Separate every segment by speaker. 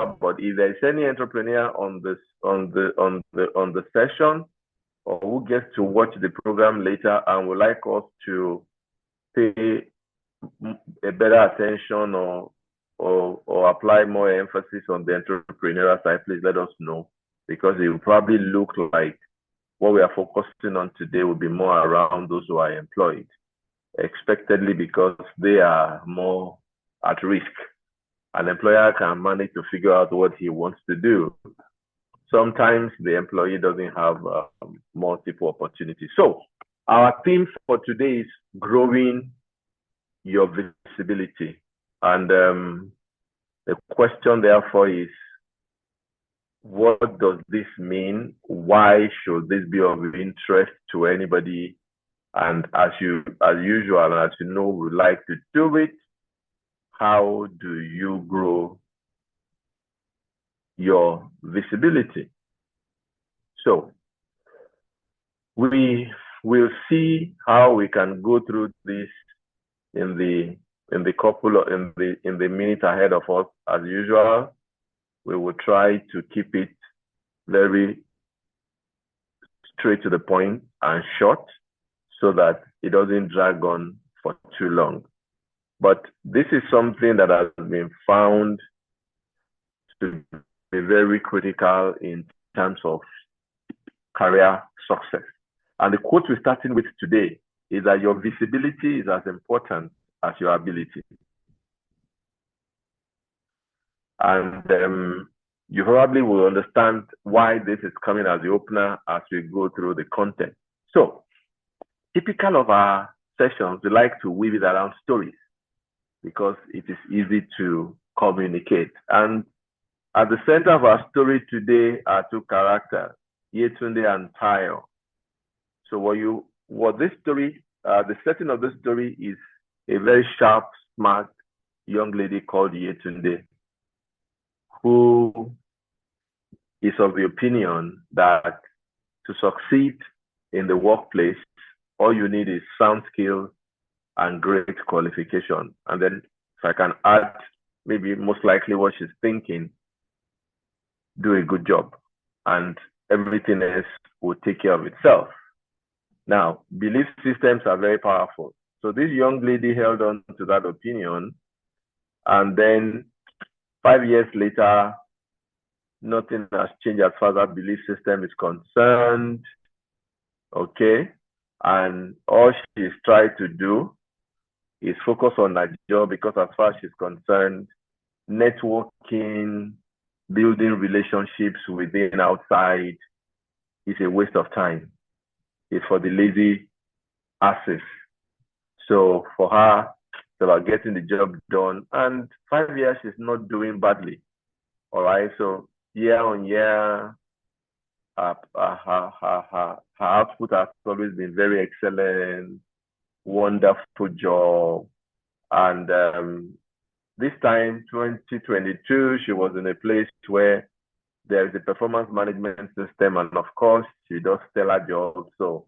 Speaker 1: individual, but if there's any entrepreneur on the session, or who gets to watch the program later and would like us to pay a better attention or apply more emphasis on the entrepreneurial side, please let us know, because it will probably look like what we are focusing on today will be more around those who are employed, expectedly, because they are more at risk. An employer can manage to figure out what he wants to do. Sometimes the employee doesn't have multiple opportunities. So our theme for today is growing your visibility. And the question therefore is, what does this mean? Why should this be of interest to anybody? And as usual, and as you know, we like to do it. How do you grow your visibility? So we will see how we can go through this in the minute ahead of us. As usual, we will try to keep it very straight to the point and short, so that it doesn't drag on for too long. But this is something that has been found to be very critical in terms of career success. And the quote we're starting with today is that your visibility is as important as your ability. And you probably will understand why this is coming as the opener as we go through the content. So, typical of our sessions, we like to weave it around stories because it is easy to communicate. And at the center of our story today are two characters, Yetunde and Tayo. So the setting of this story is a very sharp, smart young lady called Yetunde, who is of the opinion that to succeed in the workplace, all you need is sound skills and great qualification. And then if I can add, maybe most likely what she's thinking, do a good job and everything else will take care of itself. Now, belief systems are very powerful. So this young lady held on to that opinion, and then 5 years later, nothing has changed as far as that belief system is concerned. Okay. And all she's tried to do is focus on that job, because as far as she's concerned, networking, building relationships within and outside is a waste of time. It's for the lazy asses. So for her, it's about getting the job done. And 5 years she's not doing badly. All right. So year on year, her output has always been very excellent, wonderful job. And this time, 2022, she was in a place where there is a performance management system, and of course, she does stellar job. So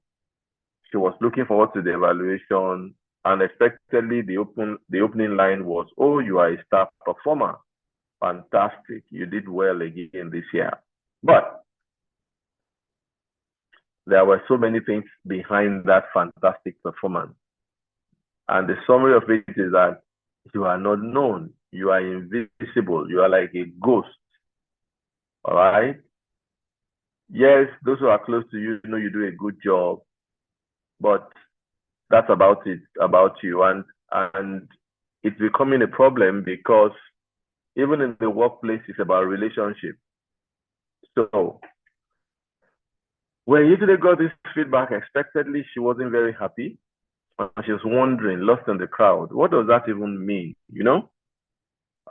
Speaker 1: she was looking forward to the evaluation, and expectedly, the opening line was, "Oh, you are a star performer. Fantastic. You did well again this year." But there were so many things behind that fantastic performance. And the summary of it is that you are not known. You are invisible. You are like a ghost. All right? Yes, those who are close to you know you do a good job, but that's about it, about you. And it's becoming a problem, because even in the workplace, it's about relationship. So when Yetunde got this feedback, expectedly, she wasn't very happy. She was wondering, lost in the crowd, what does that even mean? You know,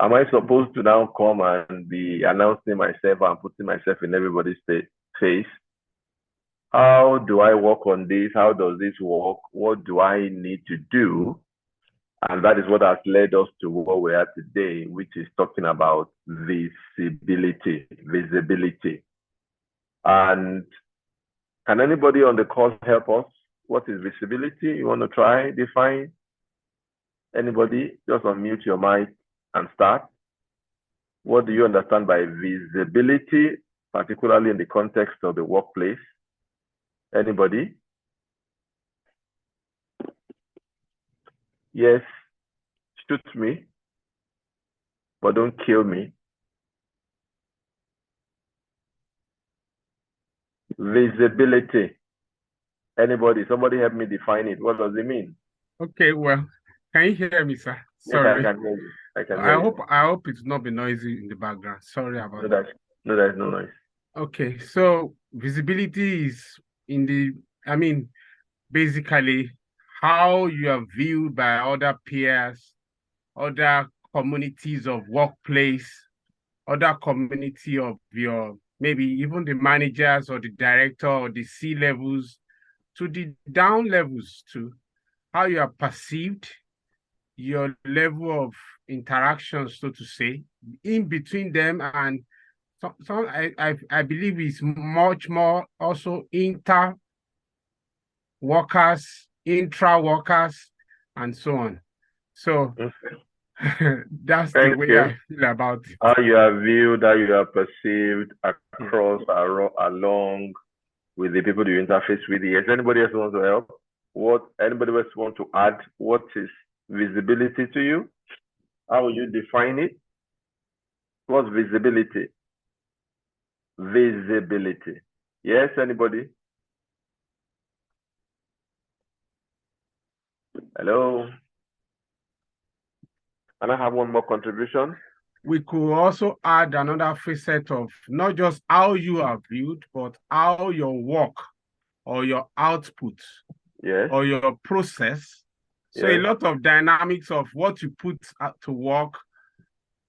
Speaker 1: am I supposed to now come and be announcing myself and putting myself in everybody's face? How do I work on this? How does this work? What do I need to do? And that is what has led us to where we are today, which is talking about visibility. And can anybody on the call help us? What is visibility? You want to try, define? Anybody? Just unmute your mic and start. What do you understand by visibility, particularly in the context of the workplace? Anybody? Yes, shoot me, but don't kill me. Visibility. Anybody? Somebody help me define it. What does it mean?
Speaker 2: Okay, well, can you hear me, sir?
Speaker 1: Yes, I
Speaker 2: Sorry.
Speaker 1: can hear you. I can hear you.
Speaker 2: I hope it's not be noisy in the background. Sorry about
Speaker 1: No,
Speaker 2: that.
Speaker 1: there's no noise.
Speaker 2: Okay, so visibility is in the, I mean, basically how you are viewed by other peers, other communities of workplace, other community of your, maybe even the managers or the director or the C levels to the down levels too, how you are perceived, your level of interaction, so to say, in between them, and I believe is much more also inter workers, intra workers, and so on. So that's the
Speaker 1: Thank
Speaker 2: way
Speaker 1: you.
Speaker 2: I feel about it.
Speaker 1: How you are viewed, how you are perceived across, along with the people you interface with. Yes, anybody else want to help? What anybody else want to add? What is visibility to you? How will you define it? What's visibility? Visibility. Yes, anybody? Hello? And I have one more contribution.
Speaker 2: We could also add another facet of not just how you are viewed, but how your work or your output
Speaker 1: Yes.
Speaker 2: or your process. So a
Speaker 1: Yes.
Speaker 2: lot of dynamics of what you put to work,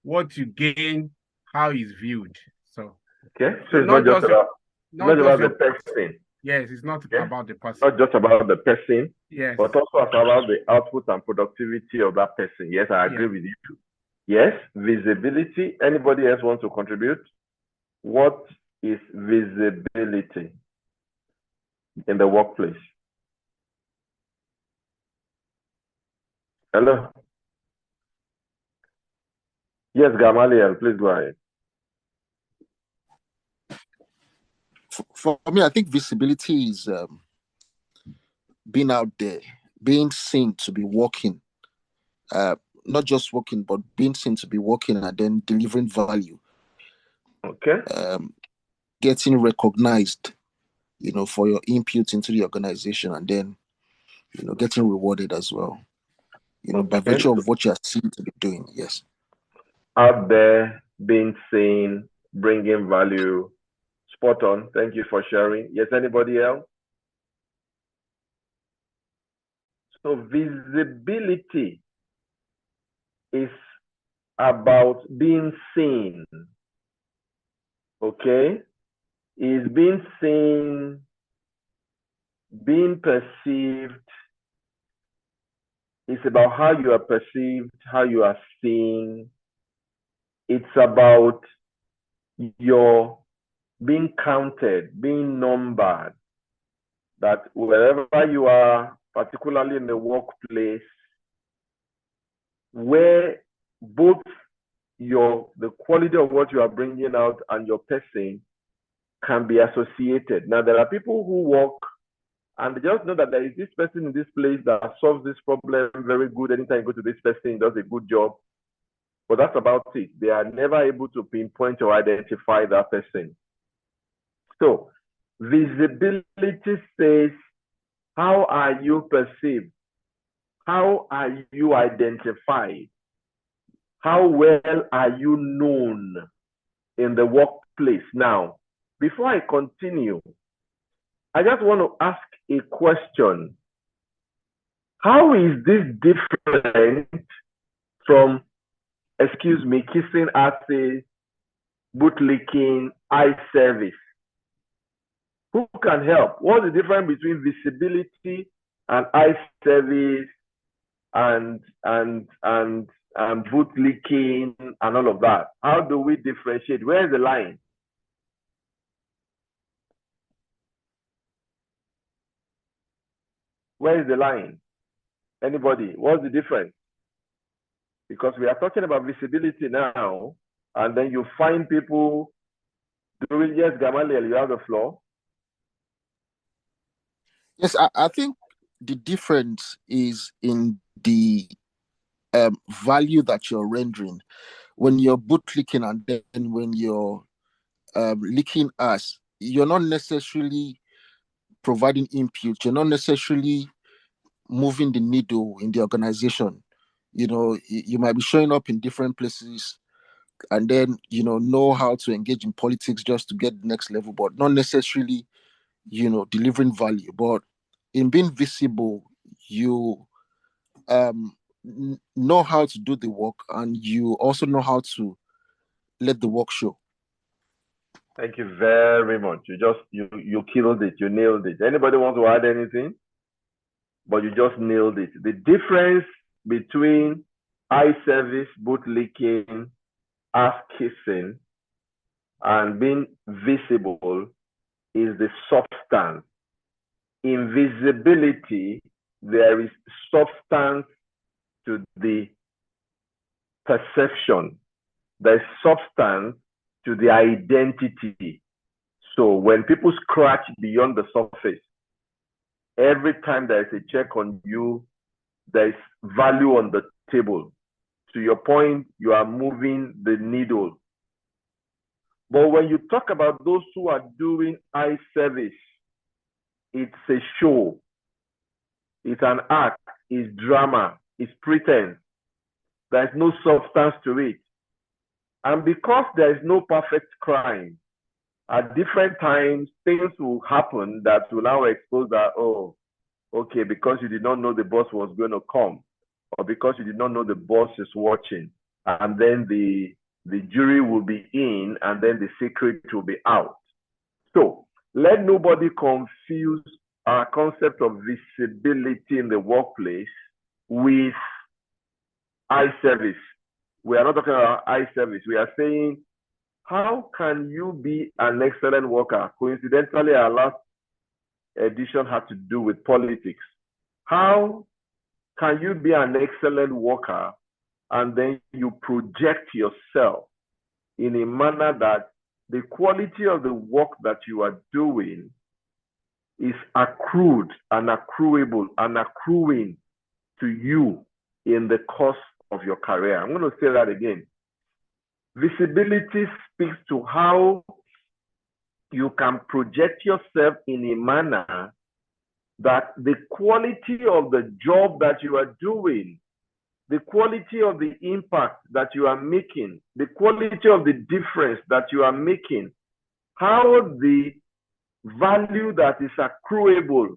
Speaker 2: what you gain, how it's viewed. So
Speaker 1: Okay. So
Speaker 2: so
Speaker 1: it's not
Speaker 2: not
Speaker 1: just
Speaker 2: just your,
Speaker 1: about
Speaker 2: not just
Speaker 1: the
Speaker 2: your,
Speaker 1: person.
Speaker 2: yes, it's not
Speaker 1: Okay.
Speaker 2: about the person.
Speaker 1: Not just about the person,
Speaker 2: Yes.
Speaker 1: but also about the output and productivity of that person. Yes, I agree with you too. Yes, visibility. Anybody else want to contribute? What is visibility in the workplace? Hello? Yes, Gamaliel, please go ahead.
Speaker 3: For me, I think visibility is being out there, being seen to be working, not just working, but being seen to be working and then delivering value.
Speaker 1: Okay.
Speaker 3: Getting recognized, for your input into the organization, and then, getting rewarded as well, by virtue of what you are seen to be doing. Yes.
Speaker 1: Out there, being seen, bringing value. Spot on. Thank you for sharing. Yes, anybody else? So visibility is about being seen. Okay? Is being seen, being perceived. It's about how you are perceived, how you are seen. It's about your being counted, being numbered. That wherever you are, particularly in the workplace, where both the quality of what you are bringing out and your person can be associated. Now, there are people who work and they just know that there is this person in this place that solves this problem very good. Anytime you go to this person, does a good job. But that's about it. They are never able to pinpoint or identify that person. So, visibility says, how are you perceived? How are you identified? How well are you known in the workplace? Now, before I continue, I just want to ask a question. How is this different from, excuse me, kissing asses, bootlicking, eyeservice? Who can help? What's the difference between visibility and eyeservice and bootlicking and all of that? How do we differentiate? Where is the line? Where is the line? Anybody? What's the difference? Because we are talking about visibility now, and then you find people doing, yes, Gamaliel, you have the floor.
Speaker 3: Yes, I think the difference is in the value that you're rendering when you're bootlicking, and then when you're licking ass. You're not necessarily providing input. You're not necessarily moving the needle in the organization. You might be showing up in different places, and then know how to engage in politics just to get the next level, but not necessarily delivering value. But in being visible, you know how to do the work, and you also know how to let the work show.
Speaker 1: Thank you very much. You killed it. You nailed it. Anybody want to add anything? But you just nailed it. The difference between eye service, bootlicking, ass kissing, and being visible is the substance. In visibility, there is substance to the perception. There's substance to the identity. So when people scratch beyond the surface, every time there is a check on you, there is value on the table. To your point, you are moving the needle. But when you talk about those who are doing eye service, it's a show, it's an act, it's drama, it's pretense. There's no substance to it. And because there is no perfect crime, at different times, things will happen that will now expose that, oh, okay, because you did not know the boss was going to come, or because you did not know the boss is watching, and then the jury will be in, and then the secret will be out. So let nobody confuse our concept of visibility in the workplace with eye service. We are not talking about eye service. We are saying, how can you be an excellent worker? Coincidentally, our last edition had to do with politics. How can you be an excellent worker and then you project yourself in a manner that the quality of the work that you are doing is accrued and accruable and accruing to you in the course of your career? I'm going to say that again. Visibility speaks to how you can project yourself in a manner that the quality of the job that you are doing, the quality of the impact that you are making, the quality of the difference that you are making, how the value that is accruable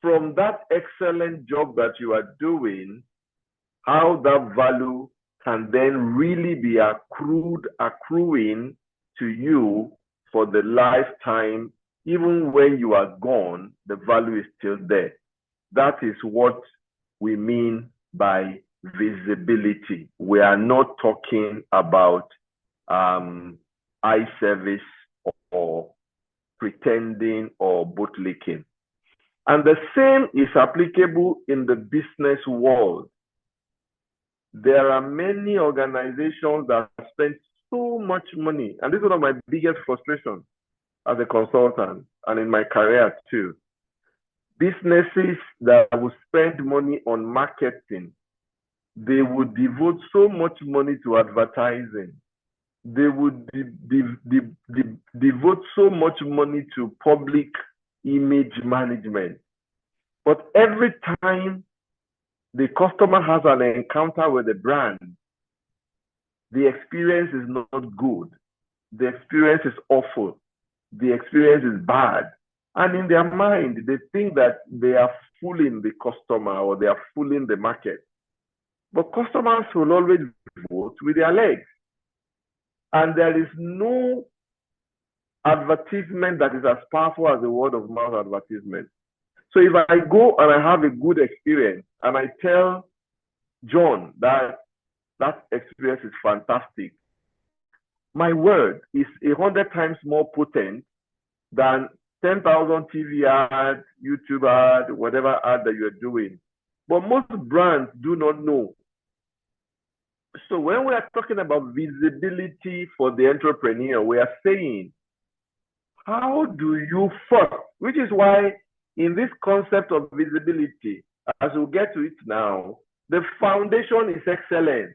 Speaker 1: from that excellent job that you are doing, how that value can then really be accruing to you for the lifetime. Even when you are gone, the value is still there. That is what we mean by visibility. We are not talking about eye service or pretending or bootlicking. And the same is applicable in the business world. There are many organizations that spend so much money, and this is one of my biggest frustrations as a consultant and in my career too. Businesses that will spend money on marketing, they would devote so much money to advertising. They would devote so much money to public image management. But every time the customer has an encounter with the brand, the experience is not good. The experience is awful. The experience is bad. And in their mind, they think that they are fooling the customer or they are fooling the market. But customers will always vote with their legs. And there is no advertisement that is as powerful as the word of mouth advertisement. So if I go and I have a good experience and I tell John that that experience is fantastic, my word is 100 times more potent than 10,000 TV ads, YouTube ad, whatever ad that you're doing. But most brands do not know. So when we are talking about visibility for the entrepreneur, we are saying, how do you first, which is why in this concept of visibility, as we'll get to it now, the foundation is excellence.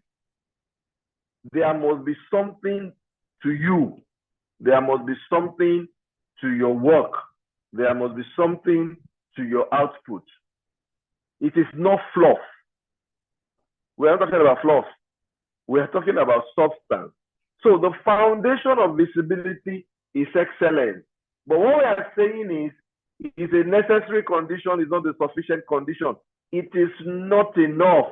Speaker 1: There must be something to you. There must be something to your work. There must be something to your output. It is not fluff. We are not talking about fluff. We are talking about substance. So the foundation of visibility is excellence. But what we are saying is, it is a necessary condition, it's not a sufficient condition. It is not enough.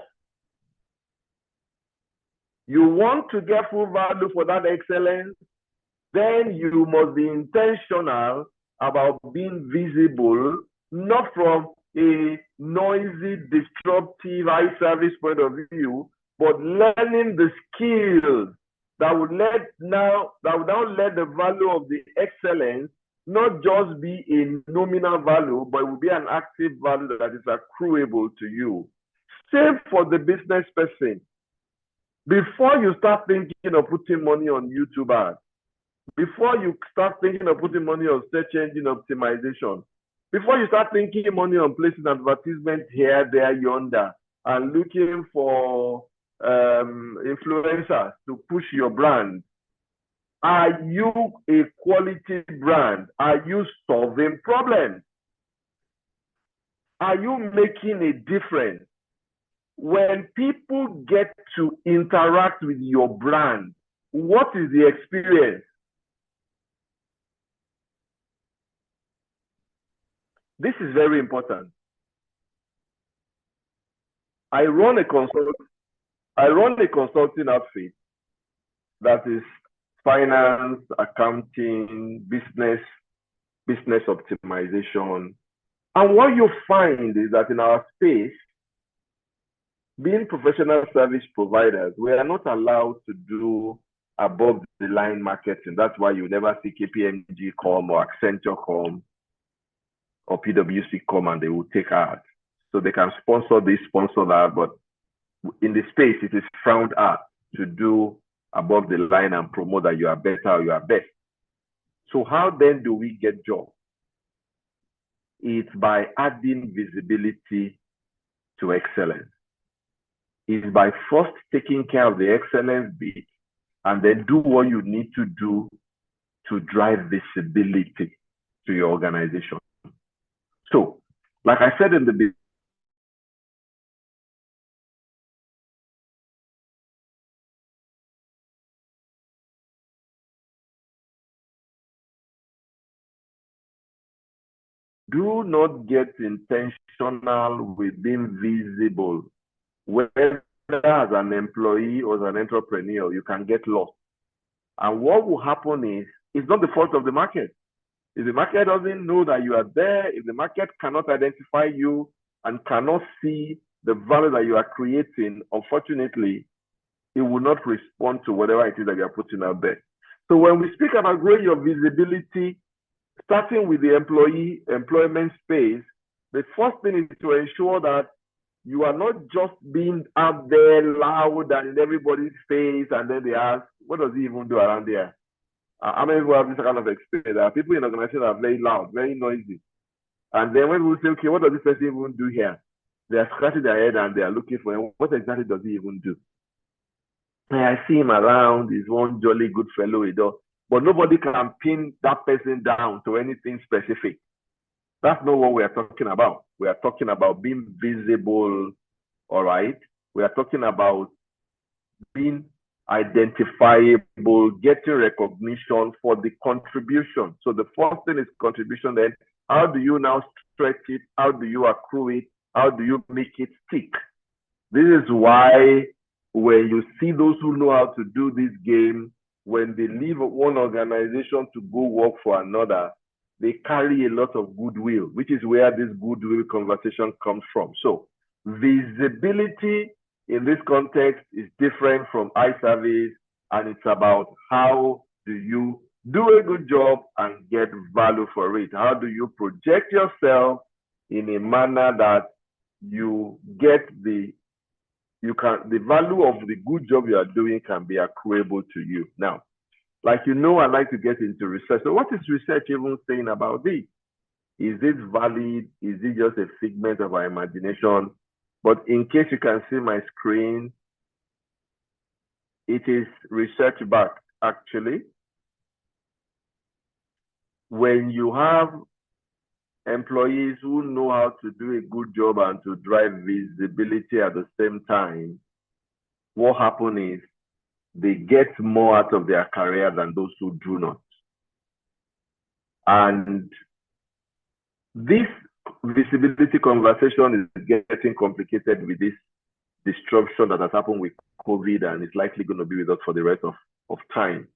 Speaker 1: You want to get full value for that excellence, then you must be intentional about being visible, not from a noisy, disruptive, eye service point of view, but learning the skills that would now let the value of the excellence not just be a nominal value, but it will be an active value that is accruable to you. Same for the business person. Before you start thinking of putting money on YouTube ads, before you start thinking of putting money on search engine optimization, before you start thinking money on placing advertisement here, there, yonder, and looking for influencers to push your brand, are you a quality brand? Are you solving problems? Are you making a difference? When people get to interact with your brand, what is the experience? This is very important. I run a consulting outfit that is finance, accounting, business optimization. And what you find is that in our space, being professional service providers, we are not allowed to do above the line marketing. That's why you never see KPMG come or Accenture come or PwC come and they will take ads. So they can sponsor this, sponsor that, but in the space, it is frowned at to do above the line and promote that you are better or you are best. So how then do we get jobs? It's by adding visibility to excellence. It's by first taking care of the excellence bit and then do what you need to do to drive visibility to your organization. So, like I said in the beginning, do not get intentional with being visible. Whether as an employee or as an entrepreneur, you can get lost. And what will happen is, it's not the fault of the market. If the market doesn't know that you are there, if the market cannot identify you and cannot see the value that you are creating, unfortunately, it will not respond to whatever it is that you are putting out there. So when we speak about growing your visibility, starting with the employment space, the first thing is to ensure that you are not just being out there loud and in everybody's face, and then they ask, what does he even do around there? How many people have this kind of experience? There are people in organizations that are very loud, very noisy. And then when we say, okay, what does this person even do here? They are scratching their head and they are looking for him. What exactly does he even do? And I see him around, he's one jolly good fellow, but nobody can pin that person down to anything specific. That's not what we are talking about. We are talking about being visible, all right? We are talking about being identifiable, getting recognition for the contribution. So the first thing is contribution. Then how do you now stretch it? How do you accrue it? How do you make it stick? This is why when you see those who know how to do this game, when they leave one organization to go work for another, they carry a lot of goodwill, which is where this goodwill conversation comes from. So visibility in this context is different from eye service, and it's about how do you do a good job and get value for it? How do you project yourself in a manner that you get the the value of the good job you are doing can be accruable to you. Now, like I like to get into research. So what is research even saying about this? Is it valid? Is it just a figment of our imagination? But in case you can see my screen, it is research backed, actually. When you have employees who know how to do a good job and to drive visibility at the same time, what happens is they get more out of their career than those who do not. And this visibility conversation is getting complicated with this disruption that has happened with COVID and is likely going to be with us for the rest of time,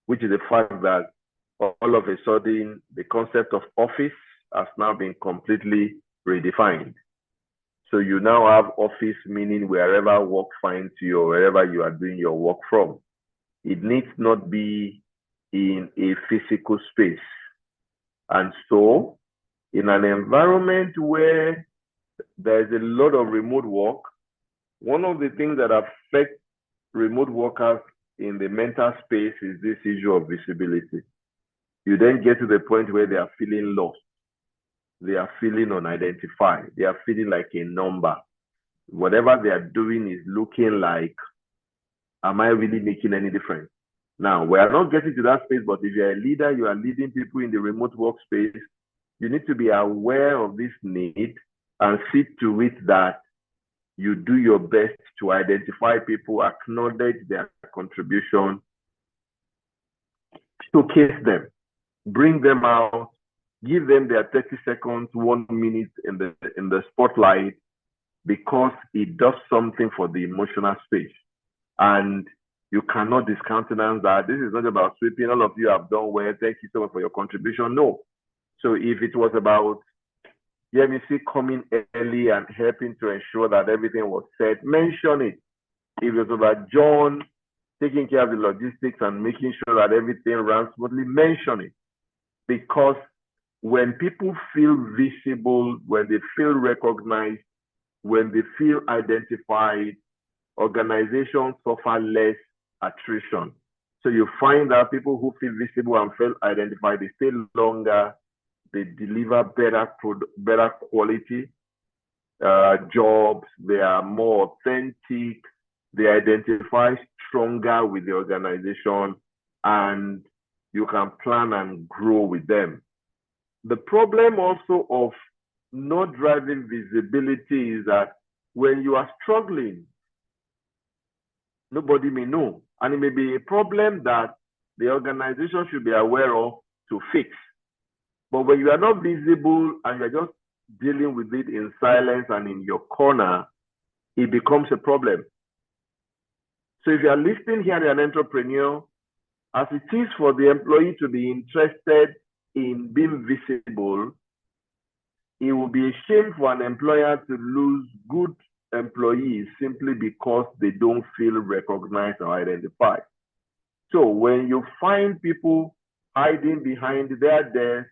Speaker 1: which is the fact that all of a sudden the concept of office has now been completely redefined. So you now have office meaning wherever work finds you or wherever you are doing your work from. It needs not be in a physical space. And so in an environment where there's a lot of remote work, one of the things that affects remote workers in the mental space is this issue of visibility. You then get to the point where they are feeling lost. They are feeling unidentified. They are feeling like a number. Whatever they are doing is looking like, am I really making any difference? Now, we are not getting to that space, but if you're a leader, you are leading people in the remote workspace, you need to be aware of this need and see to it that you do your best to identify people, acknowledge their contribution, showcase them, bring them out, give them their 30 seconds, 1 minute in the spotlight, because it does something for the emotional space. And you cannot discountenance that. This is not about sweeping. All of you have done well. Thank you so much for your contribution. No. So if it was about YMC coming early and helping to ensure that everything was set, mention it. If it was about John taking care of the logistics and making sure that everything runs smoothly, mention it. Because when people feel visible, when they feel recognized, when they feel identified, organizations suffer less attrition. So you find that people who feel visible and feel identified, they stay longer, they deliver better quality jobs, they are more authentic, they identify stronger with the organization, and you can plan and grow with them. The problem also of not driving visibility is that when you are struggling, nobody may know. And it may be a problem that the organization should be aware of to fix. But when you are not visible and you're just dealing with it in silence and in your corner, it becomes a problem. So if you are listening here, you're an entrepreneur, as it is for the employee to be interested in being visible, it will be a shame for an employer to lose good employees simply because they don't feel recognized or identified. So when you find people hiding behind their desk,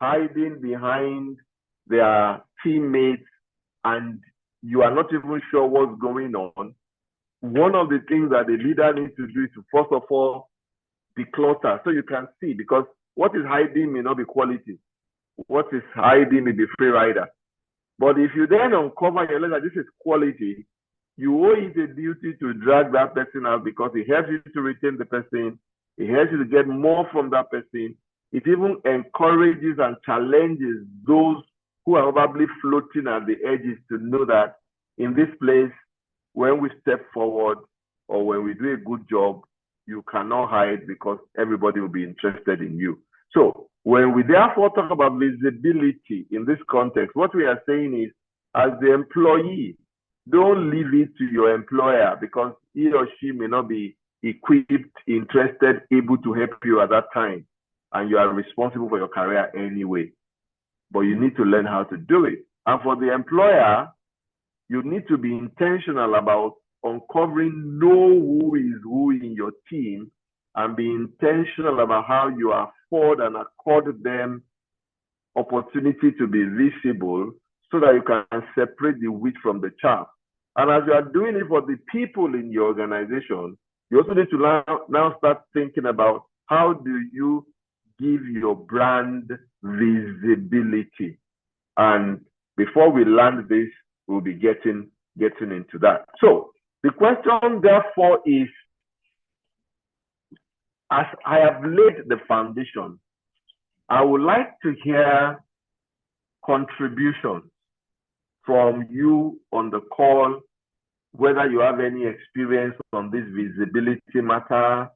Speaker 1: hiding behind their teammates, and you are not even sure what's going on, one of the things that the leader needs to do is to first of all declutter so you can see, because what is hiding may not be quality. What is hiding may be free rider. But if you then uncover and realize that this is quality, you owe it a duty to drag that person out, because it helps you to retain the person. It helps you to get more from that person. It even encourages and challenges those who are probably floating at the edges to know that in this place, when we step forward or when we do a good job, you cannot hide, because everybody will be interested in you. So when we therefore talk about visibility in this context, what we are saying is, as the employee, don't leave it to your employer, because he or she may not be equipped, interested, able to help you at that time. And you are responsible for your career anyway. But you need to learn how to do it. And for the employer, you need to be intentional about uncovering, know who is who in your team, and be intentional about how you afford and accord them opportunity to be visible so that you can separate the wheat from the chaff. And as you are doing it for the people in your organization, you also need to now start thinking about how do you give your brand visibility. And before we land this, we'll be getting into that. So the question therefore is, as I have laid the foundation, I would like to hear contributions from you on the call, whether you have any experience on this visibility matter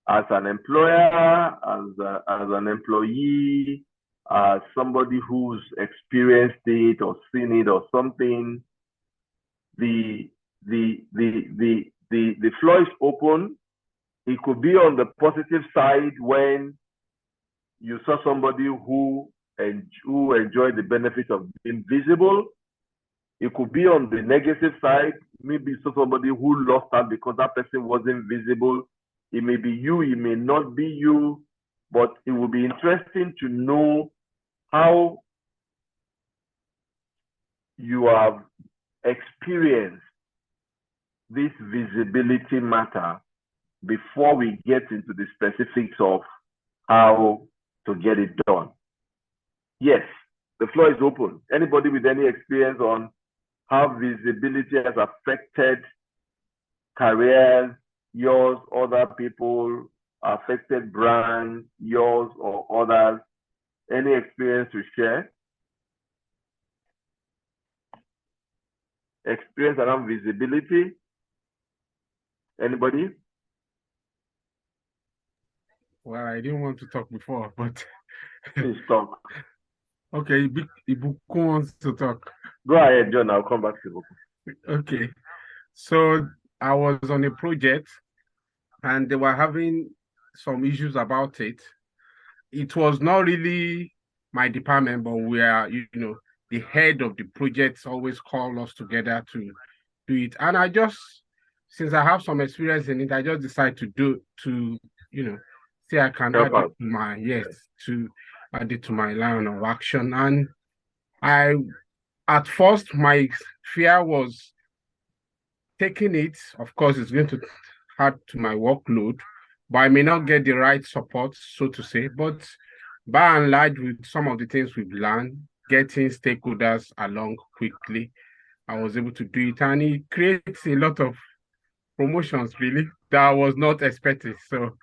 Speaker 1: as an employer, as an employee, as somebody who's experienced it or seen it or something. The floor is open. It could be on the positive side when you saw somebody who enjoyed the benefit of being visible. It could be on the negative side. Maybe you saw somebody who lost out because that person wasn't visible. It may be you, it may not be you, but it will be interesting to know how you have experienced this visibility matter before we get into the specifics of how to get it done. Yes, the floor is open. Anybody with any experience on how visibility has affected careers, yours, other people, affected brands, yours or others? Any experience to share? Experience around visibility? Anybody?
Speaker 2: Well, I didn't want to talk before, but
Speaker 1: Please talk.
Speaker 2: okay, Ibuku wants to talk.
Speaker 1: Go ahead, John. I'll come back to you.
Speaker 2: Okay. So I was on a project and they were having some issues about it. It was not really my department, but we are, the head of the project always call us together to do it. And I just, since I have some experience in it, I just decided to say I can add it to my, to add it to my line of action. And at first, my fear was taking it. Of course, it's going to add to my workload, but I may not get the right support, so to say. But by and large, with some of the things we've learned, getting stakeholders along quickly, I was able to do it. And it creates a lot of promotions, really, that I was not expecting. So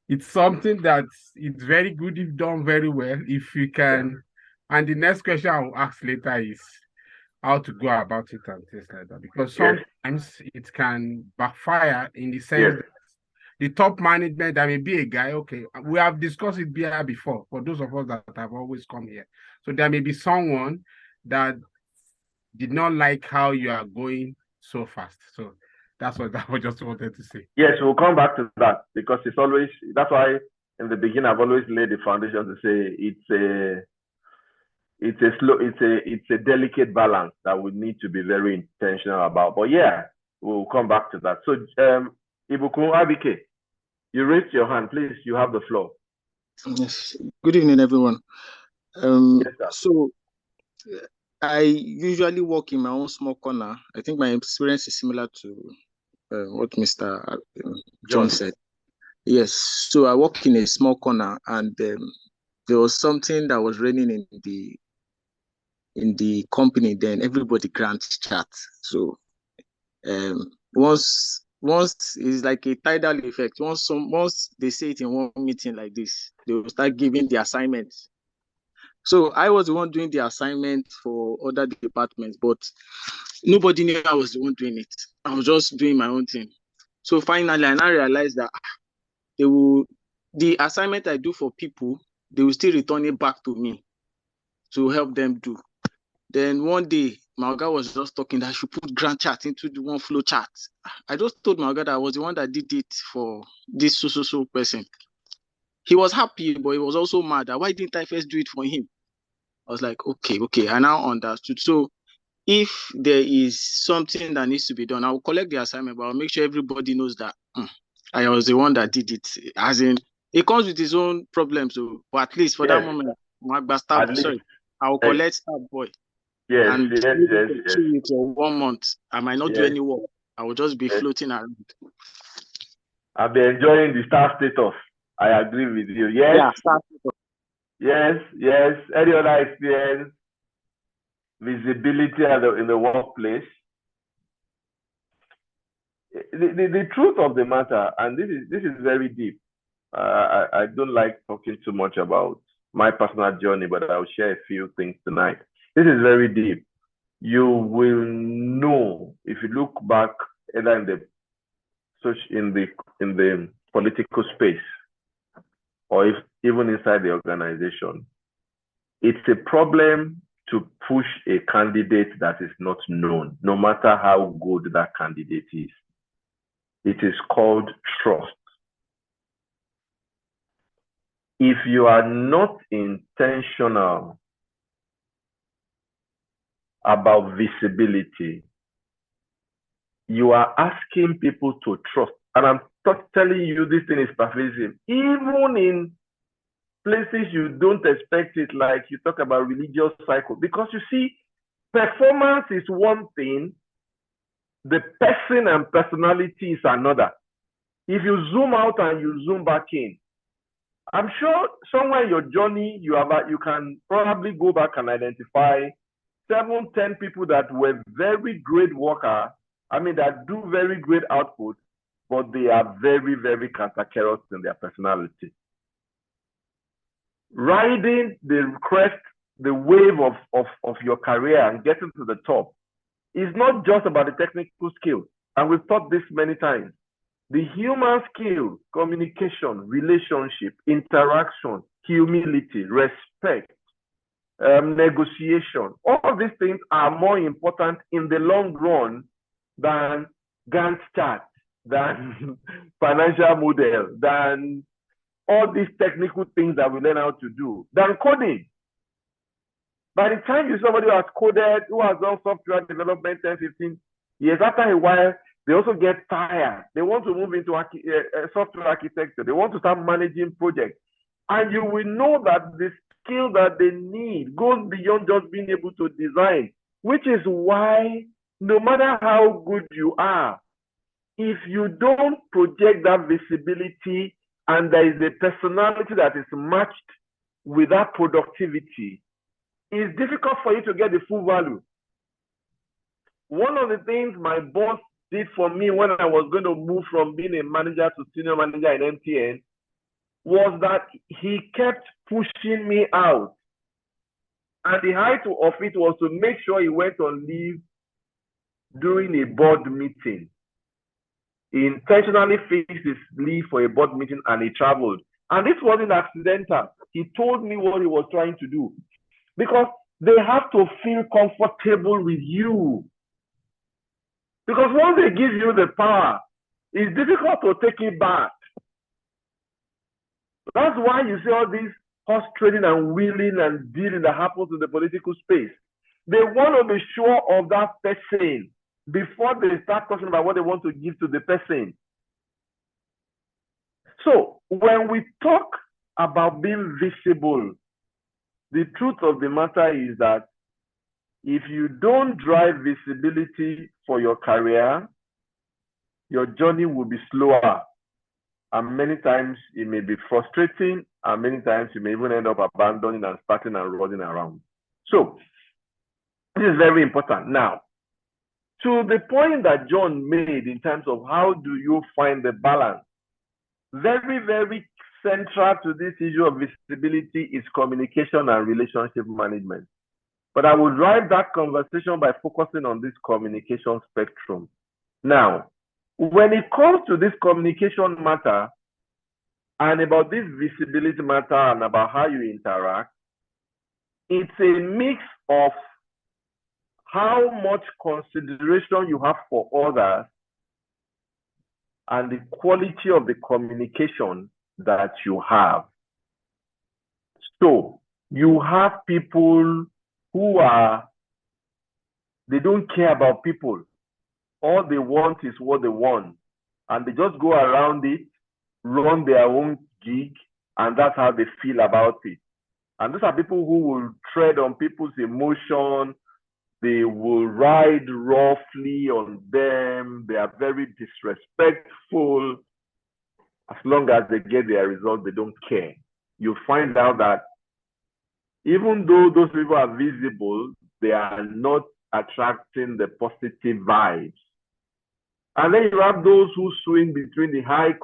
Speaker 2: it's something that it's very good if done very well, if you can. And the next question I will ask later is how to go about it and things like that. Because sometimes it can backfire in the sense that the top management, there may be a guy, okay, we have discussed it here before, for those of us that have always come here. So there may be someone that did not like how you are going so fast. So that's what I just wanted to say.
Speaker 1: Yes, we'll come back to that because it's always, that's why in the beginning I've always laid the foundation to say it's a delicate balance that we need to be very intentional about. But yeah, we'll come back to that. So Ibukun Abike, you raised your hand, please. You have the floor.
Speaker 3: Yes. Good evening, everyone.
Speaker 1: Yes,
Speaker 3: so I usually work in my own small corner. I think my experience is similar to what Mr. John said. Yes. So I work in a small corner, and there was something that was raining in the company. Then everybody grants chat. So once it's like a tidal effect. Once they say it in one meeting like this, they will start giving the assignments. So I was the one doing the assignment for other departments, but nobody knew I was the one doing it. I was just doing my own thing. So finally, I now realized that the assignment I do for people, they will still return it back to me to help them do. Then one day, my guy was just talking that I should put grant chat into the one flow chart. I just told my guy that I was the one that did it for this so person. He was happy, but he was also mad that why didn't I first do it for him? I was like, okay, I now understood. So if there is something that needs to be done, I will collect the assignment, but I'll make sure everybody knows that I was the one that did it. As in, it comes with its own problems, so, but at least for that moment, I will collect that boy.
Speaker 1: Yes,
Speaker 4: and
Speaker 1: yes,
Speaker 4: maybe
Speaker 1: yes,
Speaker 4: for
Speaker 1: yes.
Speaker 4: 2 weeks or 1 month, I might not do
Speaker 1: Yes.
Speaker 4: any work. I will just be
Speaker 1: Yes.
Speaker 4: floating around.
Speaker 1: I've been enjoying the star status. I agree with you. Yes,
Speaker 4: Yeah, start.
Speaker 1: yes, yes. Any other experience? Visibility in the workplace. The truth of the matter, and this is very deep. I don't like talking too much about my personal journey, but I'll share a few things tonight. This is very deep. You will know if you look back either in the political space or if even inside the organization, it's a problem to push a candidate that is not known, no matter how good that candidate is. It is called trust. If you are not intentional about visibility, you are asking people to trust. And I'm telling you, this thing is pervasive. Even in places you don't expect it, like you talk about religious cycle. Because you see, performance is one thing, the person and personality is another. If you zoom out and you zoom back in, I'm sure somewhere in your journey, you can probably go back and identify 7, 10 people that were very great workers. I mean, that do very great output, but they are very, very cantankerous in their personality. Riding the crest, the wave of your career and getting to the top is not just about the technical skills. And we've taught this many times. The human skills, communication, relationship, interaction, humility, respect, negotiation, all these things are more important in the long run than Gantt chart, than financial model, than all these technical things that we learn how to do, than coding. By the time you're somebody who has coded, who has done software development 10, 15 years, after a while, they also get tired. They want to move into software architecture. They want to start managing projects. And you will know that the skill that they need goes beyond just being able to design, which is why no matter how good you are, if you don't project that visibility and there is a personality that is matched with that productivity, it's difficult for you to get the full value. One of the things my boss did for me when I was going to move from being a manager to senior manager in MTN was that he kept pushing me out. And the height of it was to make sure he went on leave during a board meeting. He intentionally fixed his leave for a board meeting and he traveled. And this wasn't accidental. He told me what he was trying to do. Because they have to feel comfortable with you. Because once they give you the power, it's difficult to take it back. That's why you see all these horse trading and wheeling and dealing that happens in the political space. They want to be sure of that person before they start talking about what they want to give to the person. So when we talk about being visible, the truth of the matter is that if you don't drive visibility for your career, your journey will be slower. And many times it may be frustrating, and many times you may even end up abandoning and starting and running around. So this is very important. Now, to the point that John made in terms of how do you find the balance, very, very central to this issue of visibility is communication and relationship management. But I will drive that conversation by focusing on this communication spectrum. Now, when it comes to this communication matter and about this visibility matter and about how you interact, it's a mix of how much consideration you have for others and the quality of the communication that you have. So you have people who they don't care about people. All they want is what they want. And they just go around it, run their own gig, and that's how they feel about it. And those are people who will tread on people's emotion, They will ride roughly on them. They are very disrespectful. As long as they get their result, they don't care. You find out that even though those people are visible, they are not attracting the positive vibes. And then you have those who swing between the high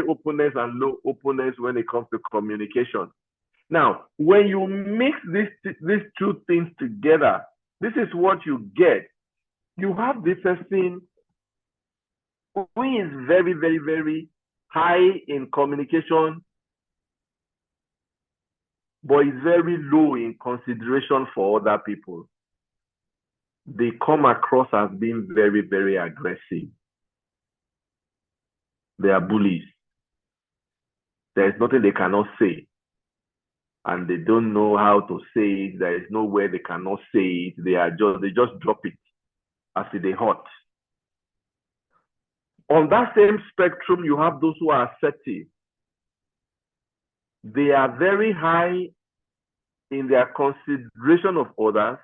Speaker 1: openness and low openness when it comes to communication. Now, when you mix these two things together, this is what you get. You have this person who is very, very, very high in communication, but is very low in consideration for other people. They come across as being very, very aggressive. They are bullies. There is nothing they cannot say. And they don't know how to say it. There is nowhere they cannot say it. They just drop it as they hot. On that same spectrum, you have those who are assertive. They are very high in their consideration of others,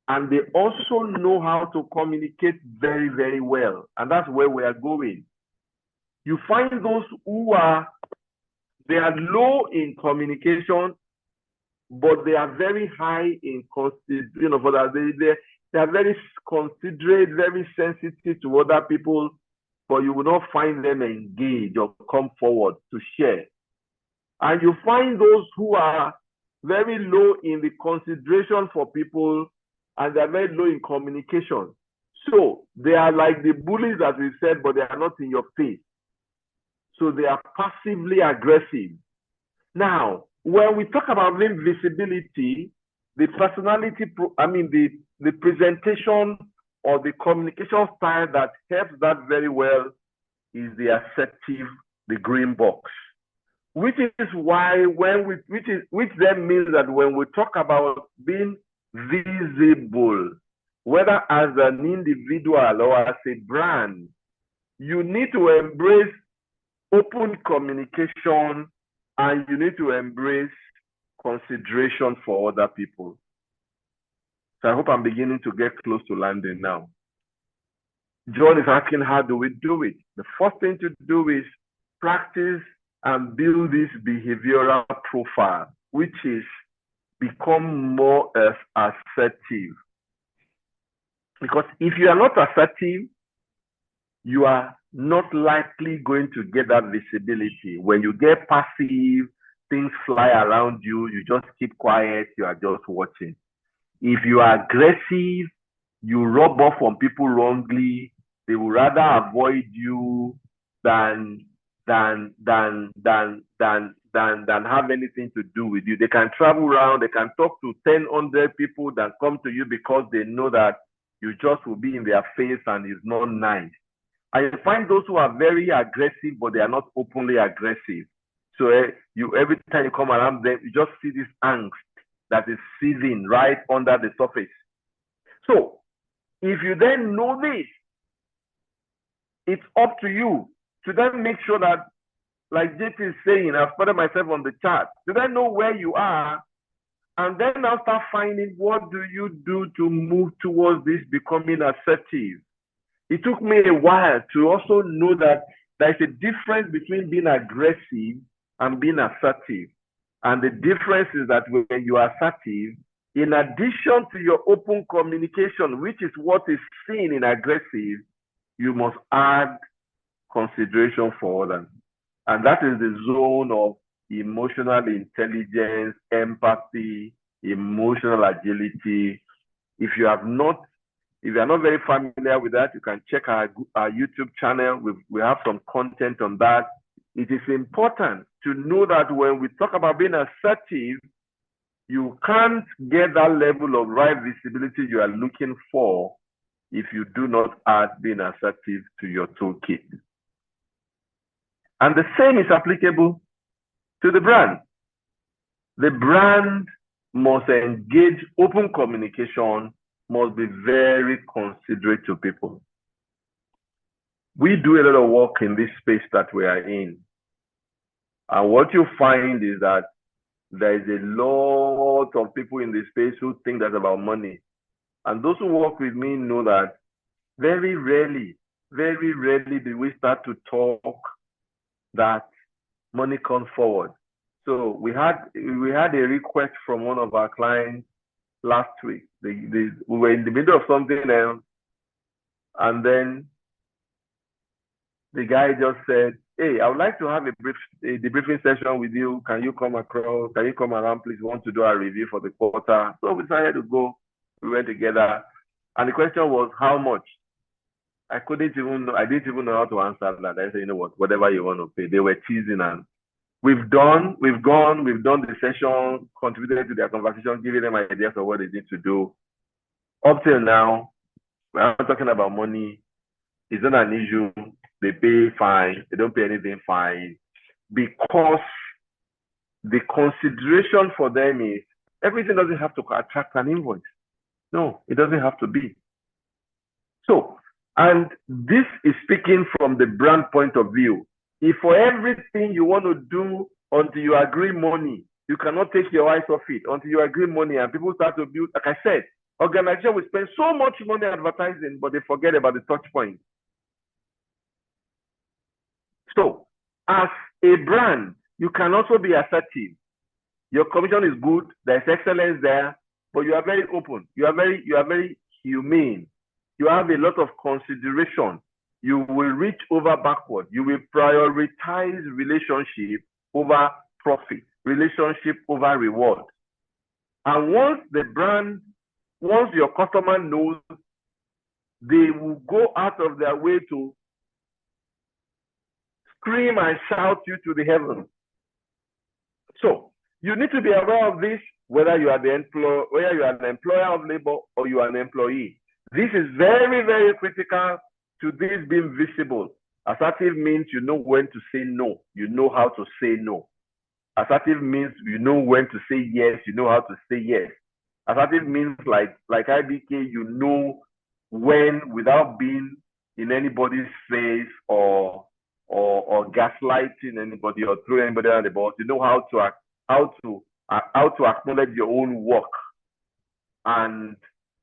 Speaker 1: and they also know how to communicate very, very well. And that's where we are going. You find those who are low in communication, but they are very high in consideration of others. They are very considerate, very sensitive to other people, but you will not find them engage or come forward to share. And you find those who are very low in the consideration for people, and they're very low in communication. So they are like the bullies, as we said, but they are not in your face. So they are passively aggressive. Now, when we talk about visibility, the personality, the presentation or the communication style that helps that very well is the assertive, the green box. Which is why which then means that when we talk about being visible, whether as an individual or as a brand, you need to embrace open communication, and you need to embrace consideration for other people. So I hope I'm beginning to get close to landing now. John is asking, how do we do it? The first thing to do is practice and build this behavioral profile, which is become more assertive. Because if you are not assertive, you are not likely going to get that visibility. When you get passive, things fly around you, you just keep quiet, you are just watching. If you are aggressive, you rub off on people wrongly, they will rather avoid you than have anything to do with you. They can travel around, they can talk to 10, 100 people that come to you because they know that you just will be in their face and it's not nice. I find those who are very aggressive, but they are not openly aggressive. So every time you come around them, you just see this angst that is seething right under the surface. So if you then know this, it's up to you to then make sure that, like JP is saying, I've put myself on the chart, to then know where you are, and then now start finding what do you do to move towards this becoming assertive. It took me a while to also know that there's a difference between being aggressive and being assertive. And the difference is that when you are assertive, in addition to your open communication, which is what is seen in aggressive, you must add consideration for others. And that is the zone of emotional intelligence, empathy, emotional agility. If you are not very familiar with that, you can check our YouTube channel. We have some content on that. It is important to know that when we talk about being assertive, you can't get that level of right visibility you are looking for if you do not add being assertive to your toolkit. And the same is applicable to the brand. The brand must engage open communication, must be very considerate to people. We do a lot of work in this space that we are in. And what you find is that there is a lot of people in this space who think that's about money. And those who work with me know that very rarely do we start to talk that money comes forward. So we had a request from one of our clients last week. We were in the middle of something else, and then the guy just said, "Hey, I would like to have a debriefing session with you. Can you come across? Can you come around, please? We want to do a review for the quarter." So we decided to go. We went together, and the question was, "How much?" I didn't even know how to answer that. I said, "You know what? Whatever you want to pay." They were teasing, and we've done the session, contributed to their conversation, giving them ideas of what they need to do. Up till now, we're not talking about money. It's not an issue. They pay fine. They don't pay anything fine, because the consideration for them is everything doesn't have to attract an invoice. No, it doesn't have to be. So, and this is speaking from the brand point of view. If for everything you want to do until you agree money, you cannot take your eyes off it until you agree money, and people start to build, like I said, organization will spend so much money advertising, but they forget about the touch point. So, as a brand, you can also be assertive. Your commission is good, there's excellence there, but you are very open. You are very humane. You have a lot of consideration. You will reach over backward. You will prioritize relationship over profit, relationship over reward. And once your customer knows, they will go out of their way to scream and shout you to the heavens. So you need to be aware of this, whether you are an employer of labor or you are an employee. This is very, very critical to this being visible. Assertive means you know when to say no. You know how to say no. Assertive means you know when to say yes. You know how to say yes. Assertive means like IBK, you know when, without being in anybody's face or gaslighting anybody or throwing anybody under the bus. You know how to acknowledge your own work and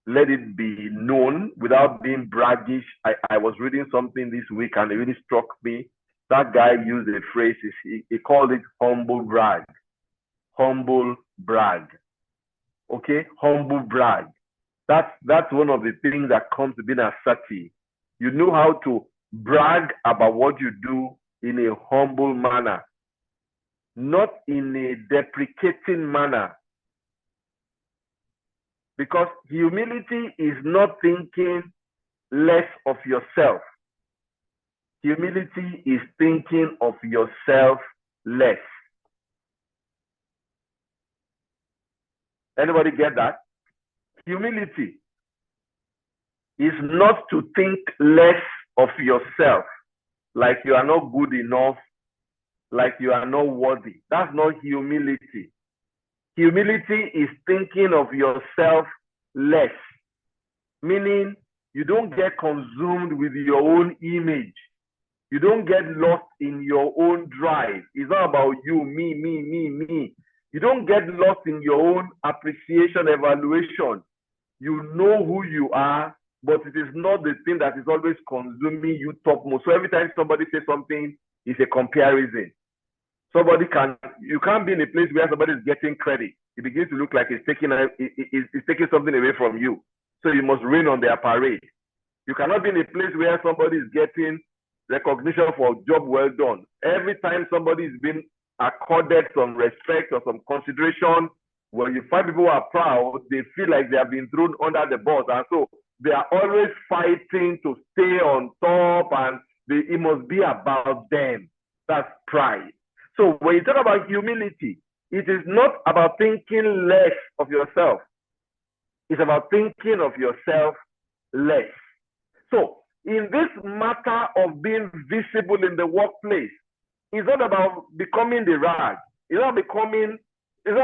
Speaker 1: let it be known without being braggish. I was reading something this week and it really struck me. That guy used a phrase, he called it humble brag. Humble brag. Okay, humble brag. That's one of the things that comes to being assertive. You know how to brag about what you do in a humble manner, not in a deprecating manner. Because humility is not thinking less of yourself. Humility is thinking of yourself less. Anybody get that? Humility is not to think less of yourself, like you are not good enough, like you are not worthy. That's not humility. Humility is thinking of yourself less, meaning you don't get consumed with your own image. You don't get lost in your own drive. It's not about you, me. You don't get lost in your own appreciation, evaluation. You know who you are, but it is not the thing that is always consuming you topmost. So every time somebody says something, it's a comparison. You can't be in a place where somebody is getting credit. It begins to look like it's taking something away from you. So you must rain on their parade. You cannot be in a place where somebody is getting recognition for a job well done. Every time somebody is being accorded some respect or some consideration, when you find people who are proud, they feel like they have been thrown under the bus. And so they are always fighting to stay on top, and it must be about them. That's pride. So when you talk about humility, it is not about thinking less of yourself. It's about thinking of yourself less. So in this matter of being visible in the workplace, it's not about becoming the rag. It's not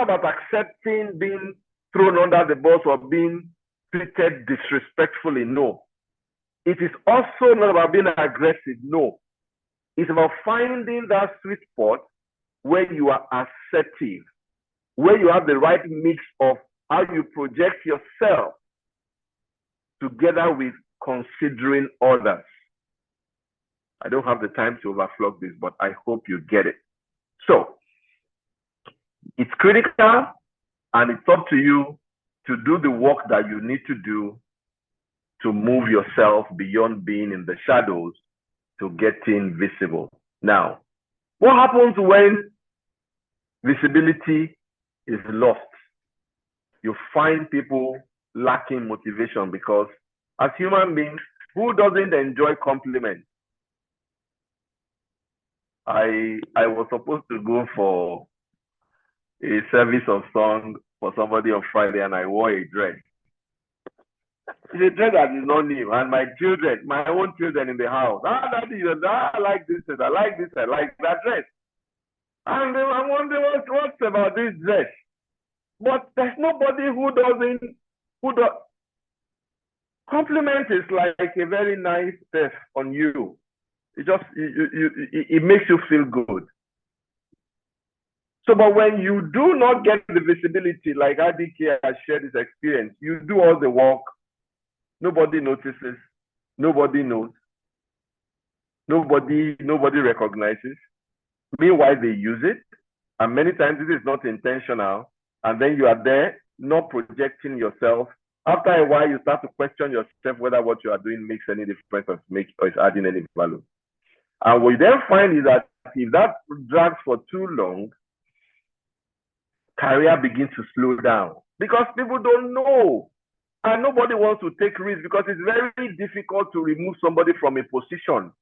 Speaker 1: about accepting being thrown under the bus or being treated disrespectfully. No. It is also not about being aggressive. No. It's about finding that sweet spot where you are assertive, where you have the right mix of how you project yourself together with considering others. I don't have the time to overflow this, but I hope you get it. So it's critical, and it's up to you to do the work that you need to do to move yourself beyond being in the shadows to getting visible. Now, what happens when visibility is lost? You find people lacking motivation, because as human beings, who doesn't enjoy compliments? I was supposed to go for a service of song for somebody on Friday, and I wore a dress. It's a dress that is not new, and my children, my own children in the house, daddy, I like this, I like this, I like that dress. And I'm wondering what's about this dress. But there's nobody who does. Compliment is like a very nice test on you. It makes you feel good. So, but when you do not get the visibility, like ADK has shared his experience, you do all the work, nobody notices, nobody knows, nobody recognizes. Meanwhile, they use it, and many times it is not intentional, and then you are there not projecting yourself. After a while, you start to question yourself whether what you are doing makes any difference or is adding any value. And what you then find is that if that drags for too long, career begins to slow down because people don't know, and nobody wants to take risks because it's very difficult to remove somebody from a position.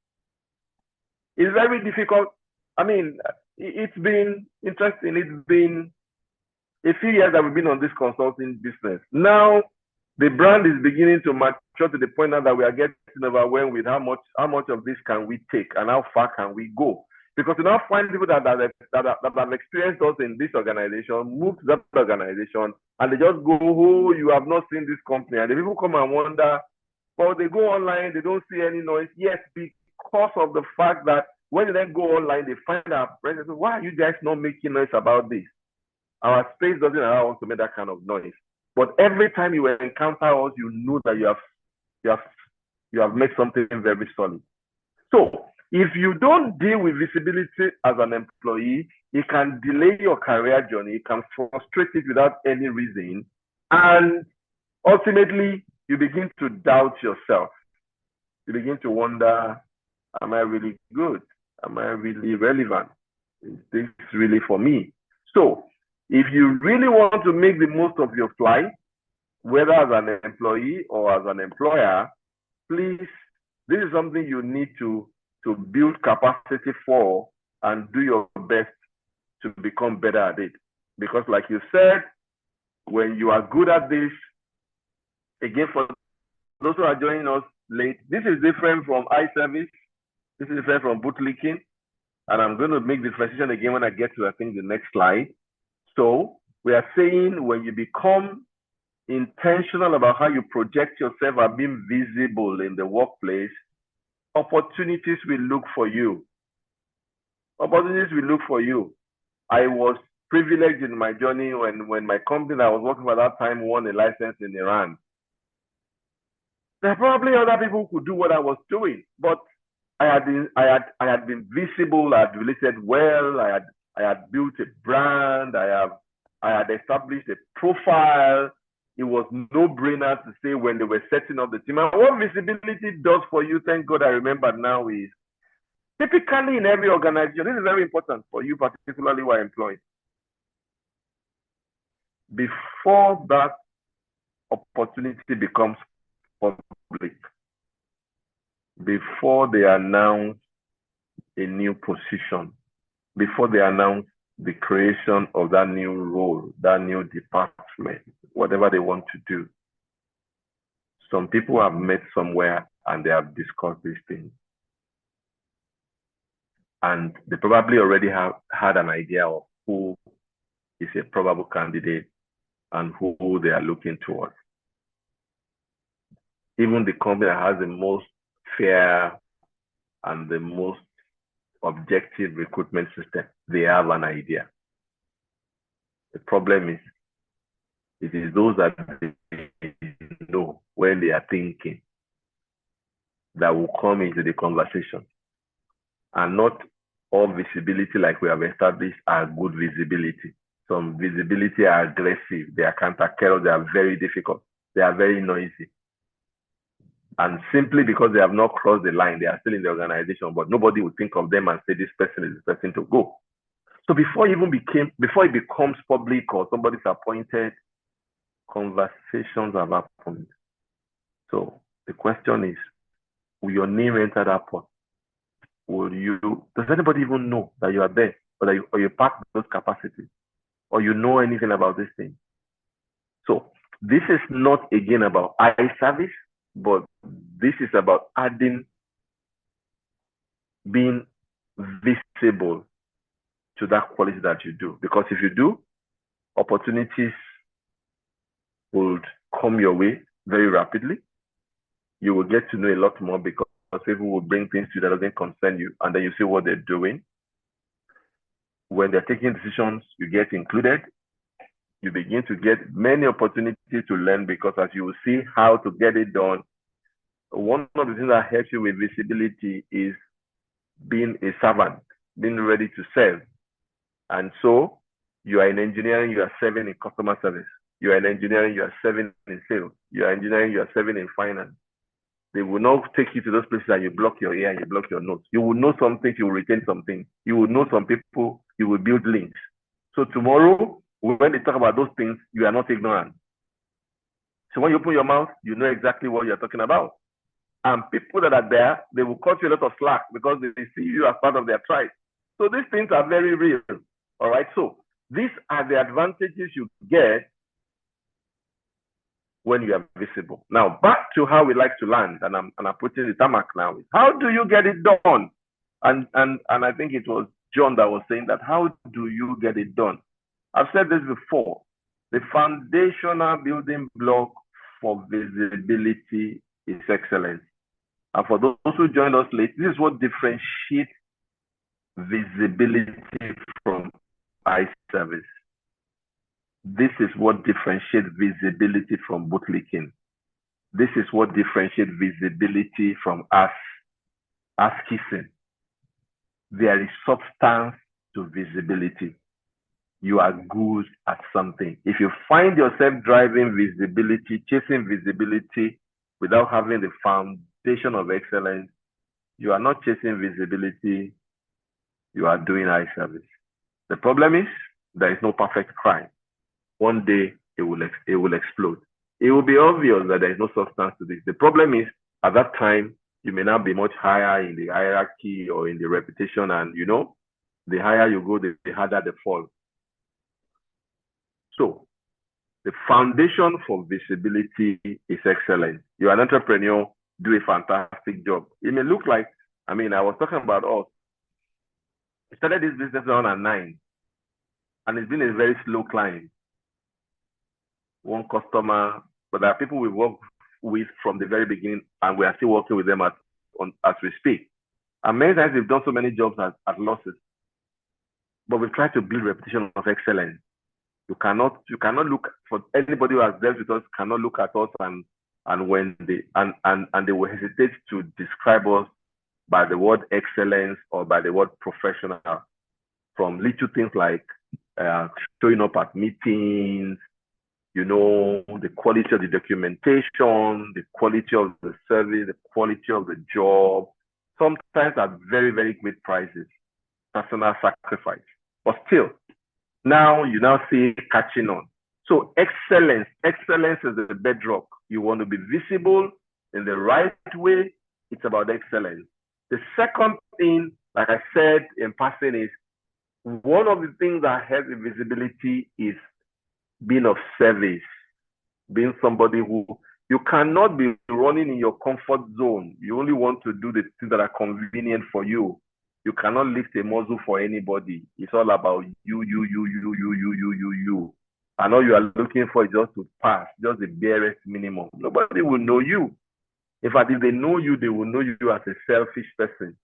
Speaker 1: It's very difficult. I mean, it's been interesting. It's been a few years that we've been on this consulting business. Now, the brand is beginning to mature to the point now that we are getting overwhelmed with how much of this can we take and how far can we go. Because you now find people that have experienced us in this organization, move to that organization, and they just go, oh, you have not seen this company. And the people come and wonder, well, they go online, they don't see any noise. Yes, because of the fact that when they then go online, they find our presence. Why are you guys not making noise about this? Our space doesn't allow us to make that kind of noise. But every time you encounter us, you know that you have made something very solid. So if you don't deal with visibility as an employee, it can delay your career journey, it can frustrate it without any reason, and ultimately you begin to doubt yourself. You begin to wonder, am I really good? Am I really relevant? Is this really for me? So if you really want to make the most of your flight, whether as an employee or as an employer, please, this is something you need to build capacity for and do your best to become better at it. Because like you said, when you are good at this, again, for those who are joining us late, this is different from eyeservice. This is different from bootlicking. And I'm going to make the transition again when I get to, I think, the next slide. So we are saying when you become intentional about how you project yourself and being visible in the workplace, opportunities will look for you. Opportunities will look for you. I was privileged in my journey when my company that I was working for at that time won a license in Iran. There are probably other people who could do what I was doing, but I had been visible, I had related well, I had built a brand, I had established a profile. It was no-brainer to say when they were setting up the team. And what visibility does for you, thank God I remember now, is typically in every organization, this is very important for you, particularly who are employed. Before that opportunity becomes public, before they announce a new position, before they announce the creation of that new role, that new department, whatever they want to do, some people have met somewhere and they have discussed these things. And they probably already have had an idea of who is a probable candidate and who they are looking towards. Even the company that has the most fair and the most objective recruitment system, they have an idea. The problem is, it is those that they know when they are thinking that will come into the conversation. And not all visibility, like we have established, are good visibility. Some visibility are aggressive, they are counter-carriers, they are very difficult, they are very noisy. And simply because they have not crossed the line, they are still in the organization, but nobody would think of them and say this person is the person to go. So before it becomes public or somebody's appointed, conversations have happened. So the question is, will your name enter that pot? Does anybody even know that you are there, or you pass those capacities, or you know anything about this thing? So this is not again about eye service, but this is about being visible to that quality that you do. Because if you do, opportunities would come your way very rapidly. You will get to know a lot more because people will bring things to you that doesn't concern you, and then you see what they're doing. When they're taking decisions, you get included. You begin to get many opportunities to learn, because as you will see how to get it done, one of the things that helps you with visibility is being a servant, being ready to serve. And so you are in engineering, you are serving in customer service. You are in engineering, you are serving in sales. You are engineering, you are serving in finance. They will not take you to those places that you block your ear and you block your nose. You will know some things, you will retain something. You will know some people, you will build links. So tomorrow, when they talk about those things, you are not ignorant. So when you open your mouth, you know exactly what you're talking about. And people that are there, they will cut you a lot of slack because they see you as part of their tribe. So these things are very real. All right. So these are the advantages you get when you are visible. Now, back to how we like to land, and I'm putting the tmak now. How do you get it done? And I think it was John that was saying that. How do you get it done? I've said this before. The foundational building block for visibility is excellence. And for those who joined us late, this is what differentiates visibility from eye service. This is what differentiates visibility from bootlicking. This is what differentiates visibility from ass kissing. There is substance to visibility. You are good at something. If you find yourself driving visibility, chasing visibility without having the foundation of excellence, you are not chasing visibility, you are doing eye service. The problem is there is no perfect crime. One day it will explode. It will be obvious that there is no substance to this. The problem is at that time, you may not be much higher in the hierarchy or in the reputation, and you know, the higher you go, the harder the fall. So the foundation for visibility is excellence. You're an entrepreneur, do a fantastic job. It may look like, I mean, I was talking about us. I started this business in 2009, and it's been a very slow climb. One customer, but there are people we work with from the very beginning, and we are still working with them as we speak. And many times we've done so many jobs at losses, but we've tried to build a reputation of excellence. You cannot look for anybody who has dealt with us, cannot look at us and when they will hesitate to describe us by the word excellence or by the word professional, from little things like showing up at meetings, you know, the quality of the documentation, the quality of the service, the quality of the job, sometimes at very, very great prices, personal sacrifice. But still, now you now see catching on. So excellence is the bedrock. You want to be visible in the right way. It's about excellence. The second thing, like I said in passing, is one of the things that helps with visibility is being of service, being somebody who you cannot be running in your comfort zone. You only want to do the things that are convenient for you. You cannot lift a muzzle for anybody. It's all about you. And all you are looking for is just to pass, just the barest minimum. Nobody will know you. In fact, if they know you, they will know you as a selfish person.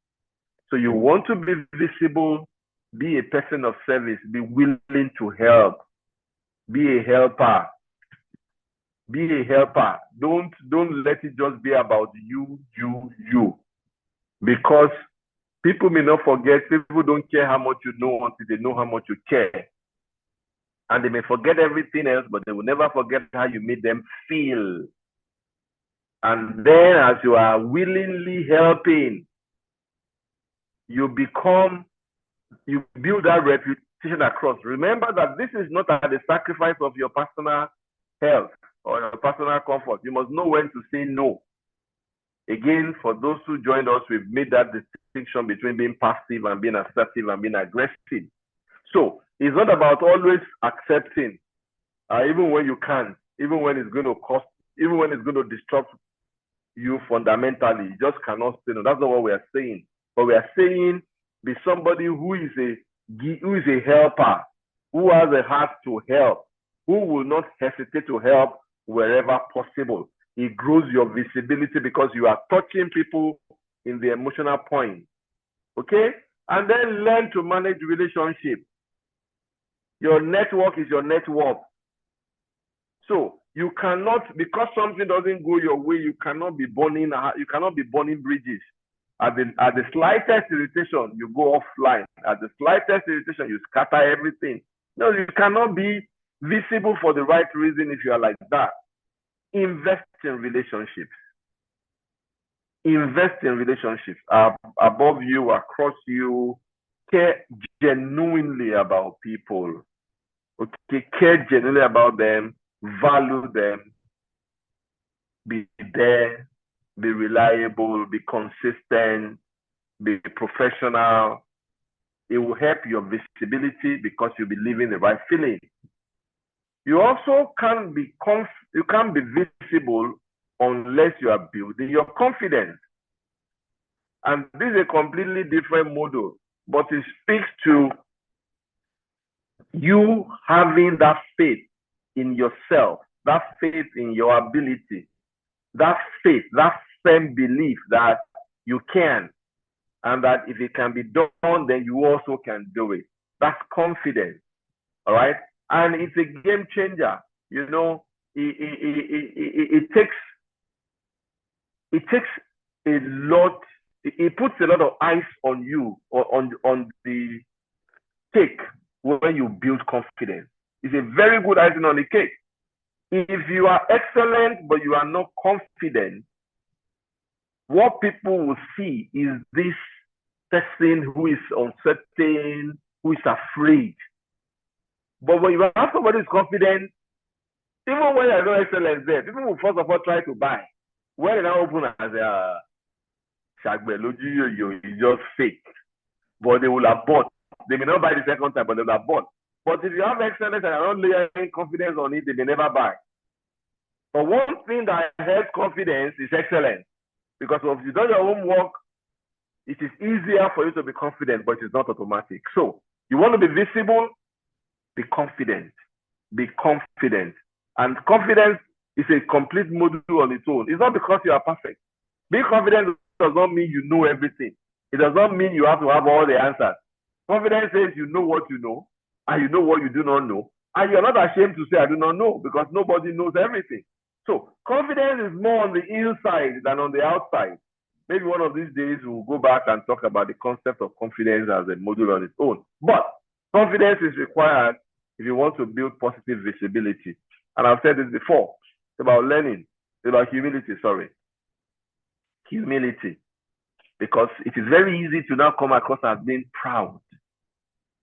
Speaker 1: So you want to be visible, be a person of service, be willing to help, be a helper, Be a helper. Don't let it just be about you. Because people may not forget, people don't care how much you know until they know how much you care. And they may forget everything else, but they will never forget how you made them feel. And then as you are willingly helping, you build that reputation across. Remember that this is not at the sacrifice of your personal health or your personal comfort. You must know when to say no. Again, for those who joined us, we've made that distinction between being passive and being assertive and being aggressive. So it's not about always accepting, even when you can't, even when it's going to cost, even when it's going to disrupt you fundamentally. You just cannot say no. That's not what we are saying. But we are saying be somebody who is a helper, who has a heart to help, who will not hesitate to help wherever possible. It grows your visibility because you are touching people in the emotional point. Okay? And then learn to manage relationships. Your network is your net worth. So you cannot, because something doesn't go your way, you cannot be burning bridges. At the slightest irritation, you go offline. At the slightest irritation, you scatter everything. No, you cannot be visible for the right reason if you are like that. Invest in relationships. Invest in relationships above you, across you. Care genuinely about people. Okay, care genuinely about them. Value them. Be there. Be reliable. Be consistent. Be professional. It will help your visibility because you'll be living the right feeling. You also can't be visible unless you are building your confidence. And this is a completely different model, but it speaks to you having that faith in yourself, that faith in your ability, that faith, that firm belief that you can, and that if it can be done, then you also can do it. That's confidence. All right. And it's a game changer. You know, it takes a lot. It puts a lot of ice on you or on the cake when you build confidence. It's a very good icing on the cake. If you are excellent but you are not confident, what people will see is this person who is uncertain, who is afraid. But when you have somebody who's confident, even when there's no excellence there, people will first of all try to buy. When they now open as a Shagbeloji, is just fake. But they will have bought. They may not buy the second time, but they will have bought. But if you have excellence and are not laying confidence on it, they may never buy. But one thing that helps confidence is excellence. Because if you do your homework, it is easier for you to be confident, but it's not automatic. So you want to be visible, be confident. Be confident. And confidence is a complete module on its own. It's not because you are perfect. Being confident does not mean you know everything. It does not mean you have to have all the answers. Confidence says you know what you know, and you know what you do not know, and you're not ashamed to say I do not know, because nobody knows everything. So confidence is more on the inside than on the outside. Maybe one of these days we'll go back and talk about the concept of confidence as a module on its own. But confidence is required if you want to build positive visibility. And I've said this before. It's about learning. It's about humility, Humility. Because it is very easy to now come across as being proud.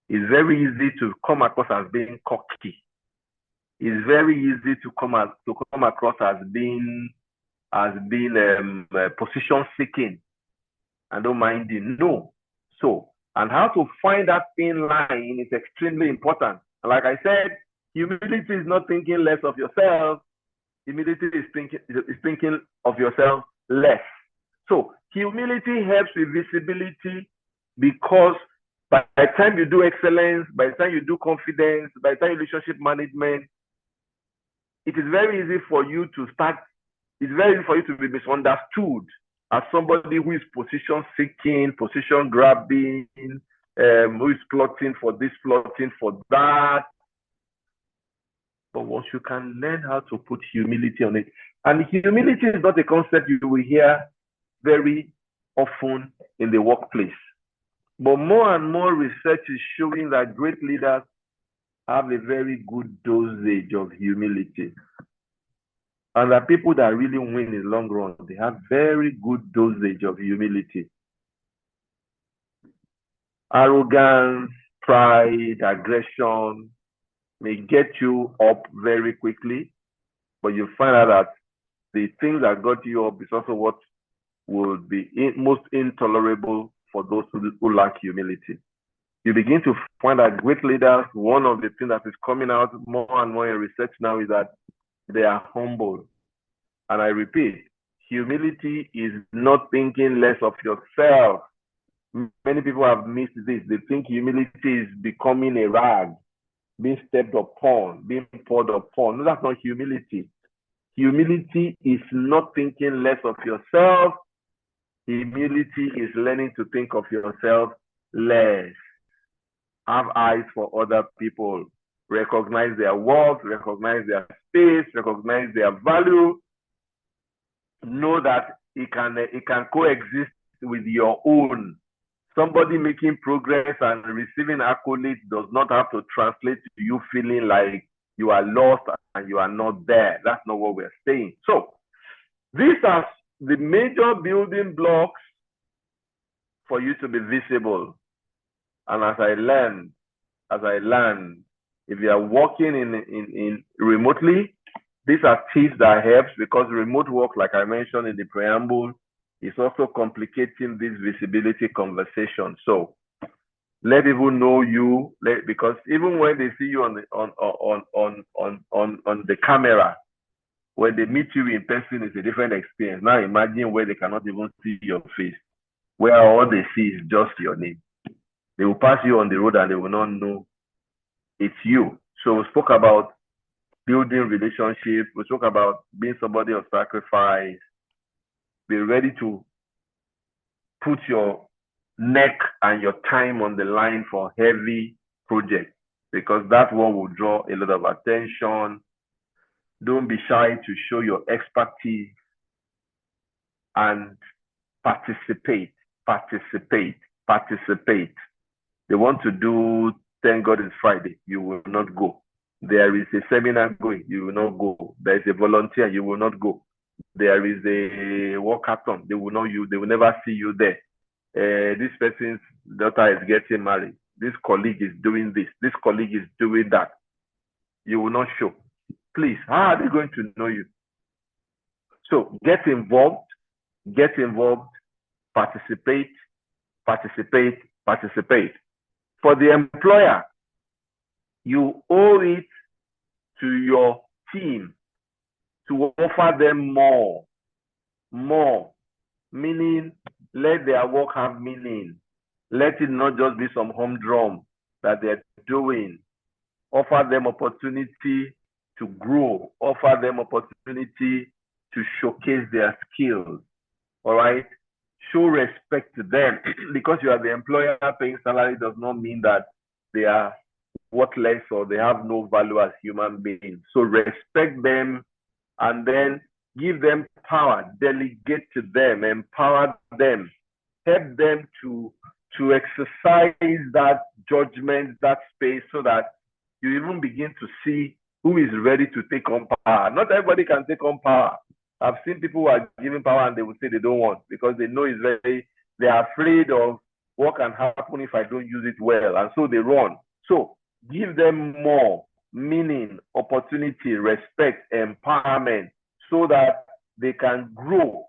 Speaker 1: It's very easy to come across as being cocky. It's very easy to come across as being position seeking and don't mind it. No. So, and how to find that thin line is extremely important. And like I said, humility is not thinking less of yourself. Humility is thinking of yourself less. So humility helps with visibility, because by the time you do excellence, by the time you do confidence, by the time you relationship management, it is very easy for you to be misunderstood as somebody who is position seeking, position grabbing, who is plotting for this, plotting for that. But once you can learn how to put humility on it, and humility is not a concept you will hear very often in the workplace. But more and more research is showing that great leaders have a very good dosage of humility. And the people that really win in the long run, they have very good dosage of humility. Arrogance, pride, aggression may get you up very quickly, but you find out that the thing that got you up is also what will be most intolerable for those who lack humility. You begin to find that great leaders, one of the things that is coming out more and more in research now is that they are humble. And I repeat, humility is not thinking less of yourself. Many people have missed this. They think humility is becoming a rag, being stepped upon, being poured upon. No, that's not humility. Humility is not thinking less of yourself. Humility is learning to think of yourself less. Have eyes for other people. Recognize their worth, recognize their space, recognize their value. Know that it can coexist with your own. Somebody making progress and receiving accolades does not have to translate to you feeling like you are lost and you are not there. That's not what we're saying. So these are the major building blocks for you to be visible. And as I learn, if you are working in remotely, these are tips that helps, because remote work, like I mentioned in the preamble, is also complicating this visibility conversation. So let people know you, because even when they see you on the camera, when they meet you in person, it's a different experience. Now imagine where they cannot even see your face, where all they see is just your name. They will pass you on the road and they will not know it's you. So we spoke about building relationships. We spoke about being somebody of sacrifice. Be ready to put your neck and your time on the line for heavy projects, because that one will draw a lot of attention. Don't be shy to show your expertise and participate. They want to do Thank God It's Friday, you will not go. There is a seminar going, you will not go. There is a volunteer, you will not go. There is a walkathon, they will never see you there. This person's daughter is getting married. This colleague is doing this. This colleague is doing that. You will not show. Please, how are they going to know you? So get involved, participate. For the employer, you owe it to your team to offer them more, meaning let their work have meaning. Let it not just be some humdrum that they're doing. Offer them opportunity to grow, offer them opportunity to showcase their skills, all right? Show respect to them. Because you are the employer paying salary does not mean that they are worthless or they have no value as human beings. So respect them and then give them power, delegate to them, empower them, help them to exercise that judgment, that space, so that you even begin to see who is ready to take on power. Not everybody can take on power. I've seen people who are given power and they will say they don't want, because they know they are afraid of what can happen if I don't use it well. And so they run. So give them more meaning, opportunity, respect, empowerment, so that they can grow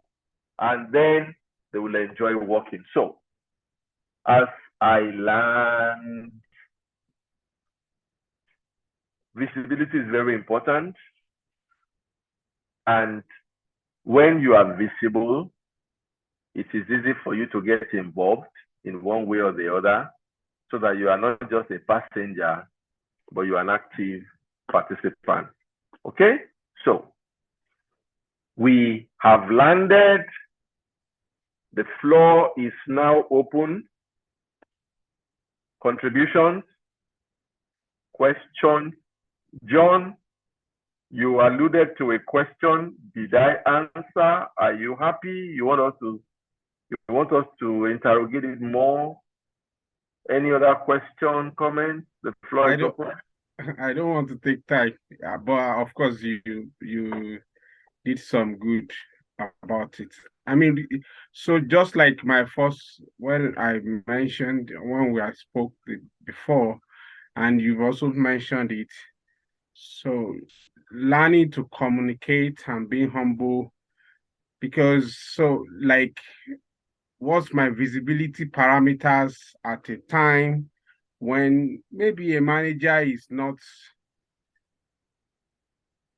Speaker 1: and then they will enjoy working. So as I learn, visibility is very important. And when you are visible, it is easy for you to get involved in one way or the other, so that you are not just a passenger, but you are an active participant. Okay? So we have landed. The floor is now open. Contributions, questions. John, You alluded to a question. Did I answer? Are you happy? You want us to interrogate it more? Any other question, comment? The floor is open.
Speaker 2: I don't want to take time, but of course you did some good about it. I mean, so just like my first, when I mentioned when we had spoke before, and you've also mentioned it. So learning to communicate and being humble, because so like what's my visibility parameters at a time when maybe a manager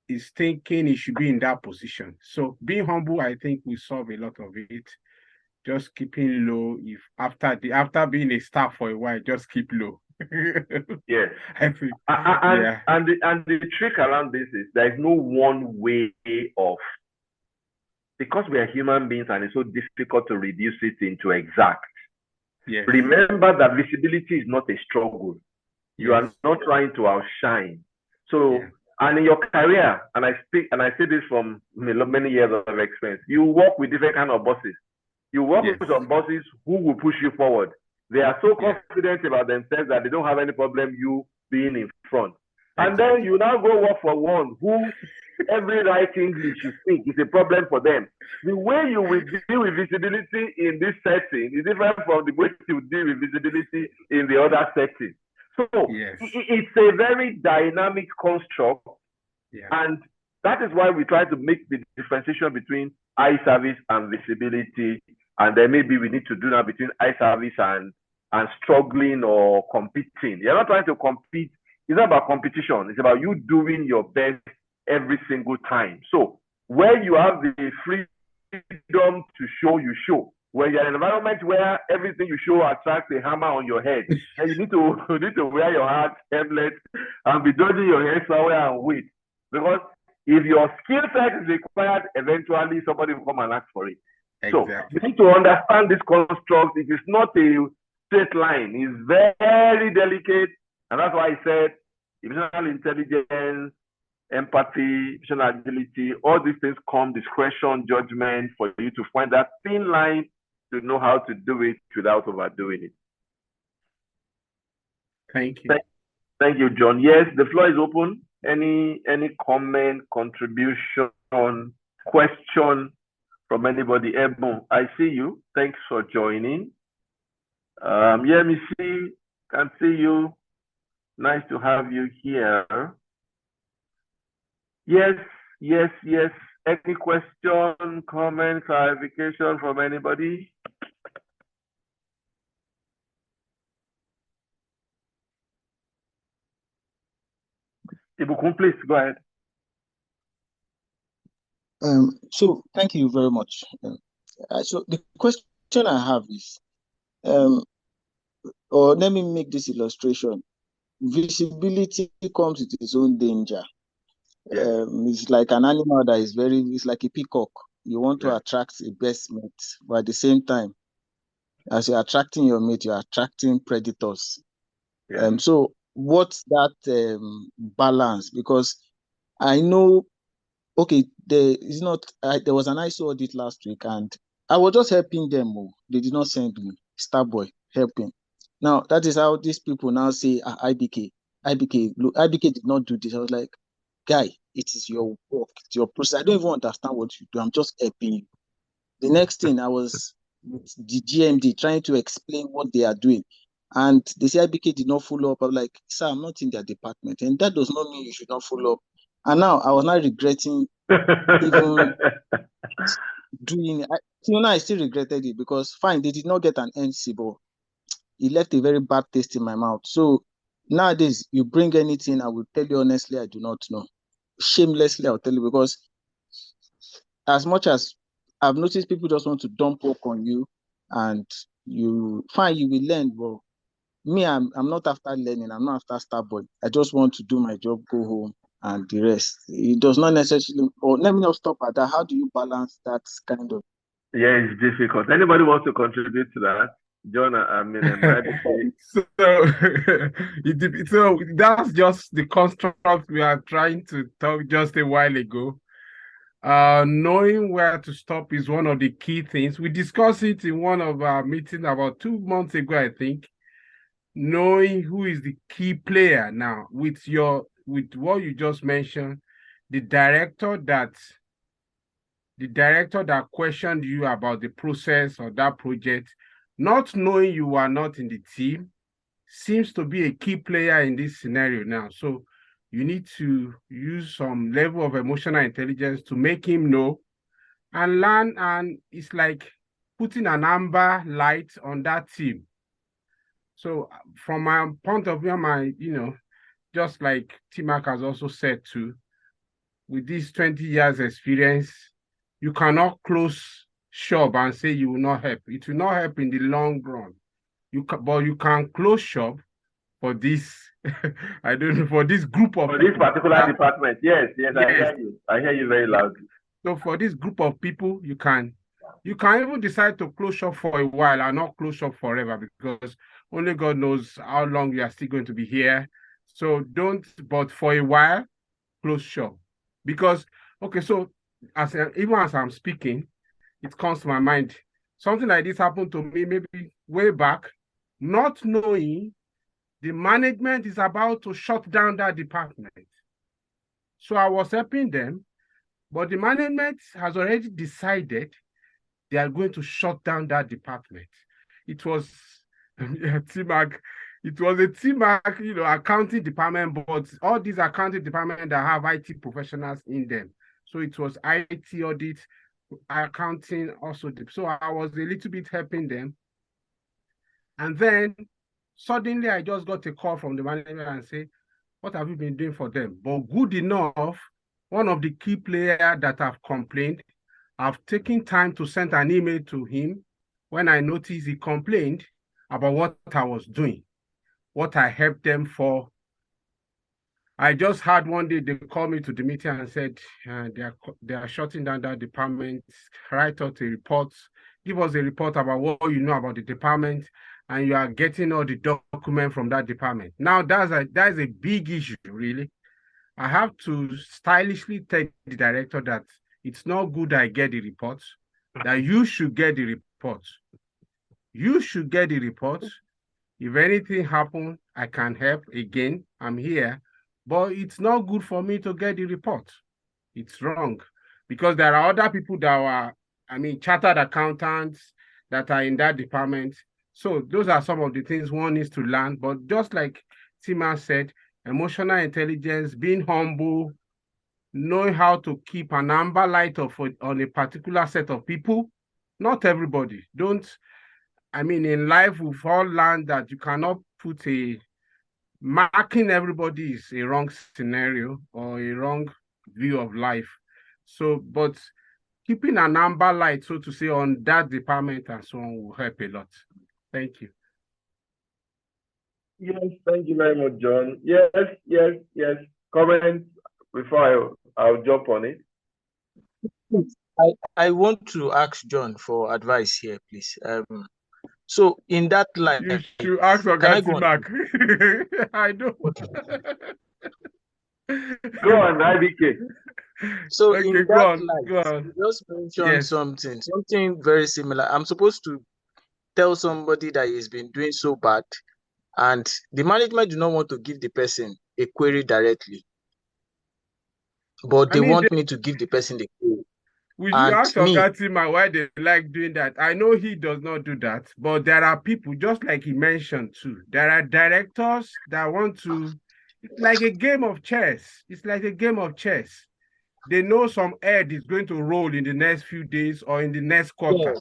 Speaker 2: is thinking he should be in that position. So being humble, I think we solve a lot of it. Just keeping low. If after being a staff for a while, just keep low.
Speaker 1: Yes.
Speaker 2: I think,
Speaker 1: and the trick around this is there is no one way of, because we are human beings and it's so difficult to reduce it into exact.
Speaker 2: Yes.
Speaker 1: Remember that visibility is not a struggle. You are not trying to outshine. So, and in your career, and I say this from many years of experience, you work with different kind of bosses. You work with some bosses who will push you forward. They are so confident about themselves that they don't have any problem you being in front. And then you now go work for one who every right English you speak is a problem for them. The way you will deal with visibility in this setting is different from the way you deal with visibility in the other setting. So it's a very dynamic construct. And that is why we try to make the differentiation between eye service and visibility. And then maybe we need to do that between eye service and struggling or competing. You're not trying to compete. It's not about competition. It's about you doing your best every single time. So where you have the freedom to show, you show. When you're in an environment where everything you show attracts a hammer on your head, and you need to wear your hat, helmet, and be dodging your head somewhere and wait. Because if your skill set is required, eventually somebody will come and ask for it. So you need to understand this construct. It is not a straight line. It's very delicate. And that's why I said emotional intelligence, empathy, emotional agility, all these things come discretion, judgment, for you to find that thin line to know how to do it without overdoing it.
Speaker 2: Thank you.
Speaker 1: Thank you, John. Yes, the floor is open. Any comment, contribution, question from anybody? Ebon, I see you. Thanks for joining. Yeah, Missy, can see you. Nice to have you here. Yes. Any question, comment, clarification from anybody? Ibukun, please go ahead.
Speaker 5: So thank you very much. So the question I have is, or let me make this illustration. Visibility comes with its own danger. It's like an animal that is it's like a peacock. You want to attract a best mate, but at the same time, as you're attracting your mate, you're attracting predators. So what's that balance? Because I know, okay, there was an ISO audit last week, and I was just helping them. They did not send me. Starboy helping. Now that is how these people now say IBK. Look, IBK did not do this. I was like, guy, it is your work, it's your process. I don't even understand what you do. I'm just helping you. The next thing, I was with the GMD trying to explain what they are doing. And they say IBK did not follow up. I'm like, sir, I'm not in their department. And that does not mean you should not follow up. And now I was not regretting even doing it. I still regretted it because fine, they did not get an NC, but it left a very bad taste in my mouth. So nowadays, you bring anything, I will tell you honestly, I do not know. Shamelessly, I'll tell you, because as much as I've noticed people just want to dump work on you, and you will learn, but me, I'm not after learning. I'm not after Starboy. I just want to do my job, go home, and the rest. It does not necessarily. Or let me not stop at that. How do you balance that kind of?
Speaker 1: Yeah, it's difficult. Anybody wants to contribute to that? John, I mean, my
Speaker 2: So, so that's just the construct we are trying to talk just a while ago. Knowing where to stop is one of the key things. We discussed it in one of our meetings about 2 months ago, I think. Knowing who is the key player now with what you just mentioned, the director that questioned you about the process or that project, not knowing you are not in the team, seems to be a key player in this scenario now. So you need to use some level of emotional intelligence to make him know and learn. And it's like putting an amber light on that team. So from my point of view, just like tmak has also said too, with this 20 years experience, you cannot close shop and say you will not help. It will not help in the long run. But you can close shop for this, I don't know, for this group of
Speaker 1: for this
Speaker 2: people.
Speaker 1: particular department. Yes,
Speaker 2: Yes.
Speaker 1: I hear you. I hear you very loudly.
Speaker 2: So for this group of people, you can even decide to close shop for a while and not close shop forever, because only God knows how long you are still going to be here. So but for a while, close shop. Because, okay, so even as I'm speaking, it comes to my mind. Something like this happened to me maybe way back, not knowing the management is about to shut down that department. So I was helping them, but the management has already decided they are going to shut down that department. It was tmak. It was a tmak, accounting department, but all these accounting departments that have IT professionals in them. So it was IT audit, accounting also. So I was a little bit helping them. And then suddenly I just got a call from the manager and say, what have you been doing for them? But good enough, one of the key players that have complained, I've taken time to send an email to him when I noticed he complained about what I was doing, what I helped them for. I just had one day, they called me to the meeting and said, they are shutting down that department, write out a report, give us a report about what you know about the department, and you are getting all the documents from that department. Now, that's a big issue, really. I have to stylishly tell the director that it's not good I get the report, that you should get the report. You should get the report. If anything happens, I can help again. I'm here. But it's not good for me to get the report. It's wrong. Because there are other people that are, chartered accountants that are in that department. So those are some of the things one needs to learn. But just like Tima said, emotional intelligence, being humble, knowing how to keep an amber light on a particular set of people. Not everybody. In life, we've all learned that you cannot put marking everybody is a wrong scenario or a wrong view of life. So, but keeping an amber light, so to say, on that department and so on will help a lot. Thank you.
Speaker 1: Yes, thank you very much, John. Yes. Comments before I'll jump on it.
Speaker 4: I want to ask John for advice here, please. So in that line,
Speaker 2: you should ask for tmak. I don't.
Speaker 1: Go on, IBK.
Speaker 4: So
Speaker 2: okay,
Speaker 4: in that line, you just mentioned something very similar. I'm supposed to tell somebody that he's been doing so bad, and the management do not want to give the person a query directly, but they want me to give the person the query.
Speaker 2: We should ask Ogatima why they like doing that. I know he does not do that, but there are people, just like he mentioned too, there are directors that want to, it's like a game of chess. It's like a game of chess. They know some head is going to roll in the next few days or in the next quarter.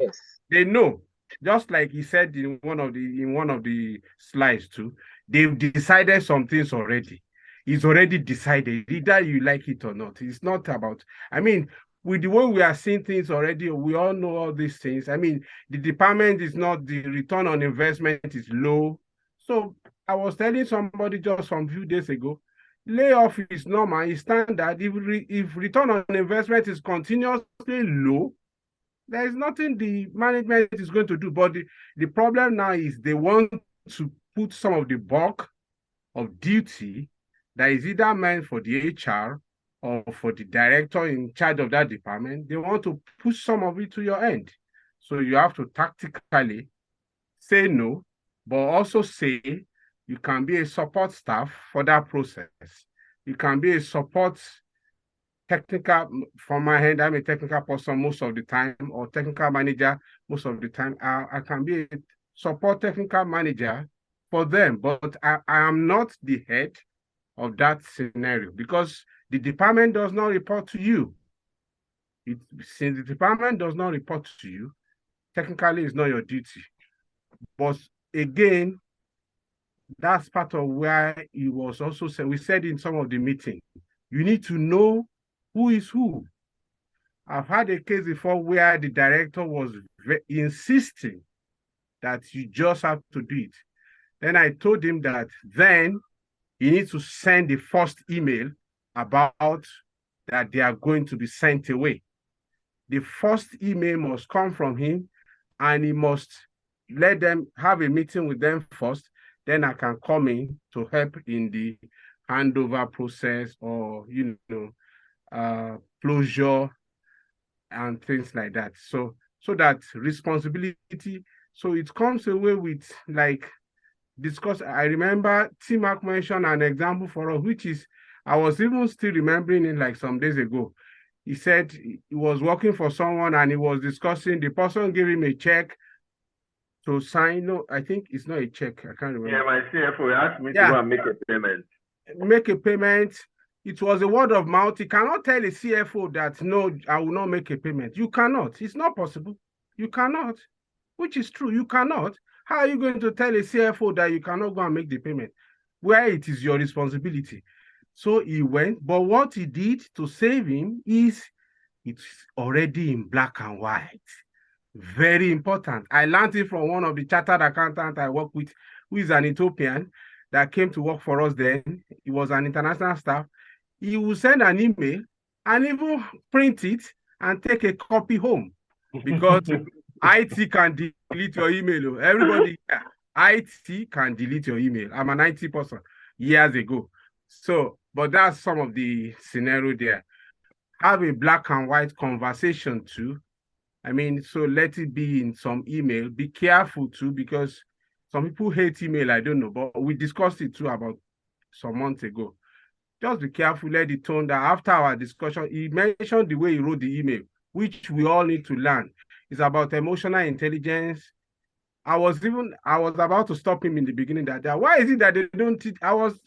Speaker 4: Yes.
Speaker 2: They know. Just like he said in one of the slides too, they've decided some things already. It's already decided, either you like it or not. It's not about, with the way we are seeing things already, we all know all these things. The department is not, the return on investment is low. So I was telling somebody just some few days ago, layoff is normal, it's standard. If return on investment is continuously low, There is nothing the management is going to do. But the problem now is they want to put some of the bulk of duty that is either meant for the HR or for the director in charge of that department. They want to push some of it to your end. So you have to tactically say no, but also say you can be a support staff for that process. You can be a support technical, from my hand, I'm a technical person most of the time, or technical manager most of the time. I can be a support technical manager for them, but I am not the head of that scenario because the department does not report to you. Since the department does not report to you, technically it's not your duty. But again, that's part of where it was also said, we said in some of the meeting, you need to know who is who. I've had a case before where the director was insisting that you just have to do it. Then I told him that then he needs to send the first email about that they are going to be sent away. The first email must come from him and he must let them have a meeting with them first. Then I can come in to help in the handover process or, closure and things like that. So that responsibility, so it comes away with like discuss. I remember tmak mentioned an example for us, which is, I was even still remembering it like some days ago. He said he was working for someone and he was discussing, the person gave him a check to sign. No, I think it's not a check. I can't remember.
Speaker 1: Yeah, my CFO asked me to go and make a payment.
Speaker 2: Make a payment. It was a word of mouth. You cannot tell a CFO that, no, I will not make a payment. You cannot. It's not possible. You cannot, which is true. You cannot. How are you going to tell a CFO that you cannot go and make the payment where it is your responsibility? So he went, but what he did to save him is it's already in black and white. Very important. I learned it from one of the chartered accountants I work with, who is an Ethiopian that came to work for us then. He was an international staff. He will send an email and even print it and take a copy home because IT can delete your email. Everybody, IT can delete your email. I'm an IT person years ago. So, but that's some of the scenario there. Have a black and white conversation too. I mean, so let it be in some email. Be careful too, because some people hate email. I don't know, but we discussed it too about some months ago. Just be careful, let it tone that after our discussion, he mentioned the way he wrote the email, which we all need to learn. It's about emotional intelligence. I was about to stop him in the beginning that why is it that they don't teach? I was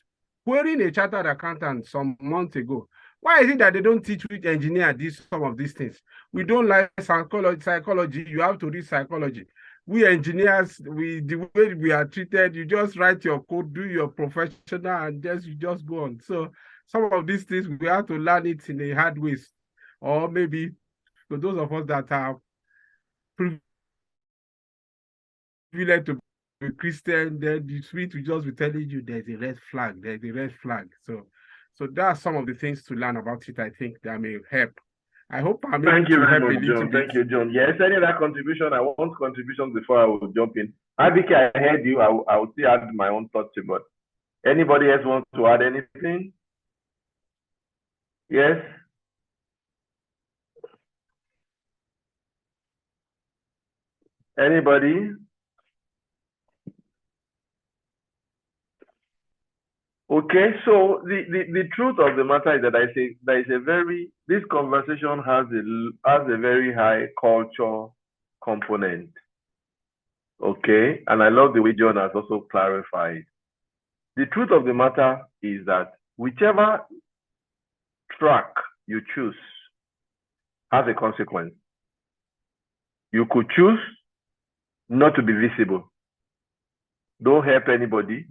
Speaker 2: querying a chartered accountant some months ago. Why is it that they don't teach which engineer some of these things? We don't like psychology. You have to read psychology. We engineers, the way we are treated, you just write your code, do your professional, and you just go on. So some of these things, we have to learn it in a hard way. Or maybe for those of us that are privileged to be Christian, then the Spirit will just be telling you there's a red flag, there's a red flag. So that's some of the things to learn about it, I think, that may help. I hope I'm able to help a little bit.
Speaker 1: Thank you, John. Yes, any other contribution? I want contributions before I will jump in. Abike, I heard you. I will still add my own thoughts, but anybody else want to add anything? Yes? Anybody? Okay, so the truth of the matter is that this conversation has a very high culture component. Okay, and I love the way John has also clarified. The truth of the matter is that whichever track you choose has a consequence. You could choose not to be visible. Don't help anybody.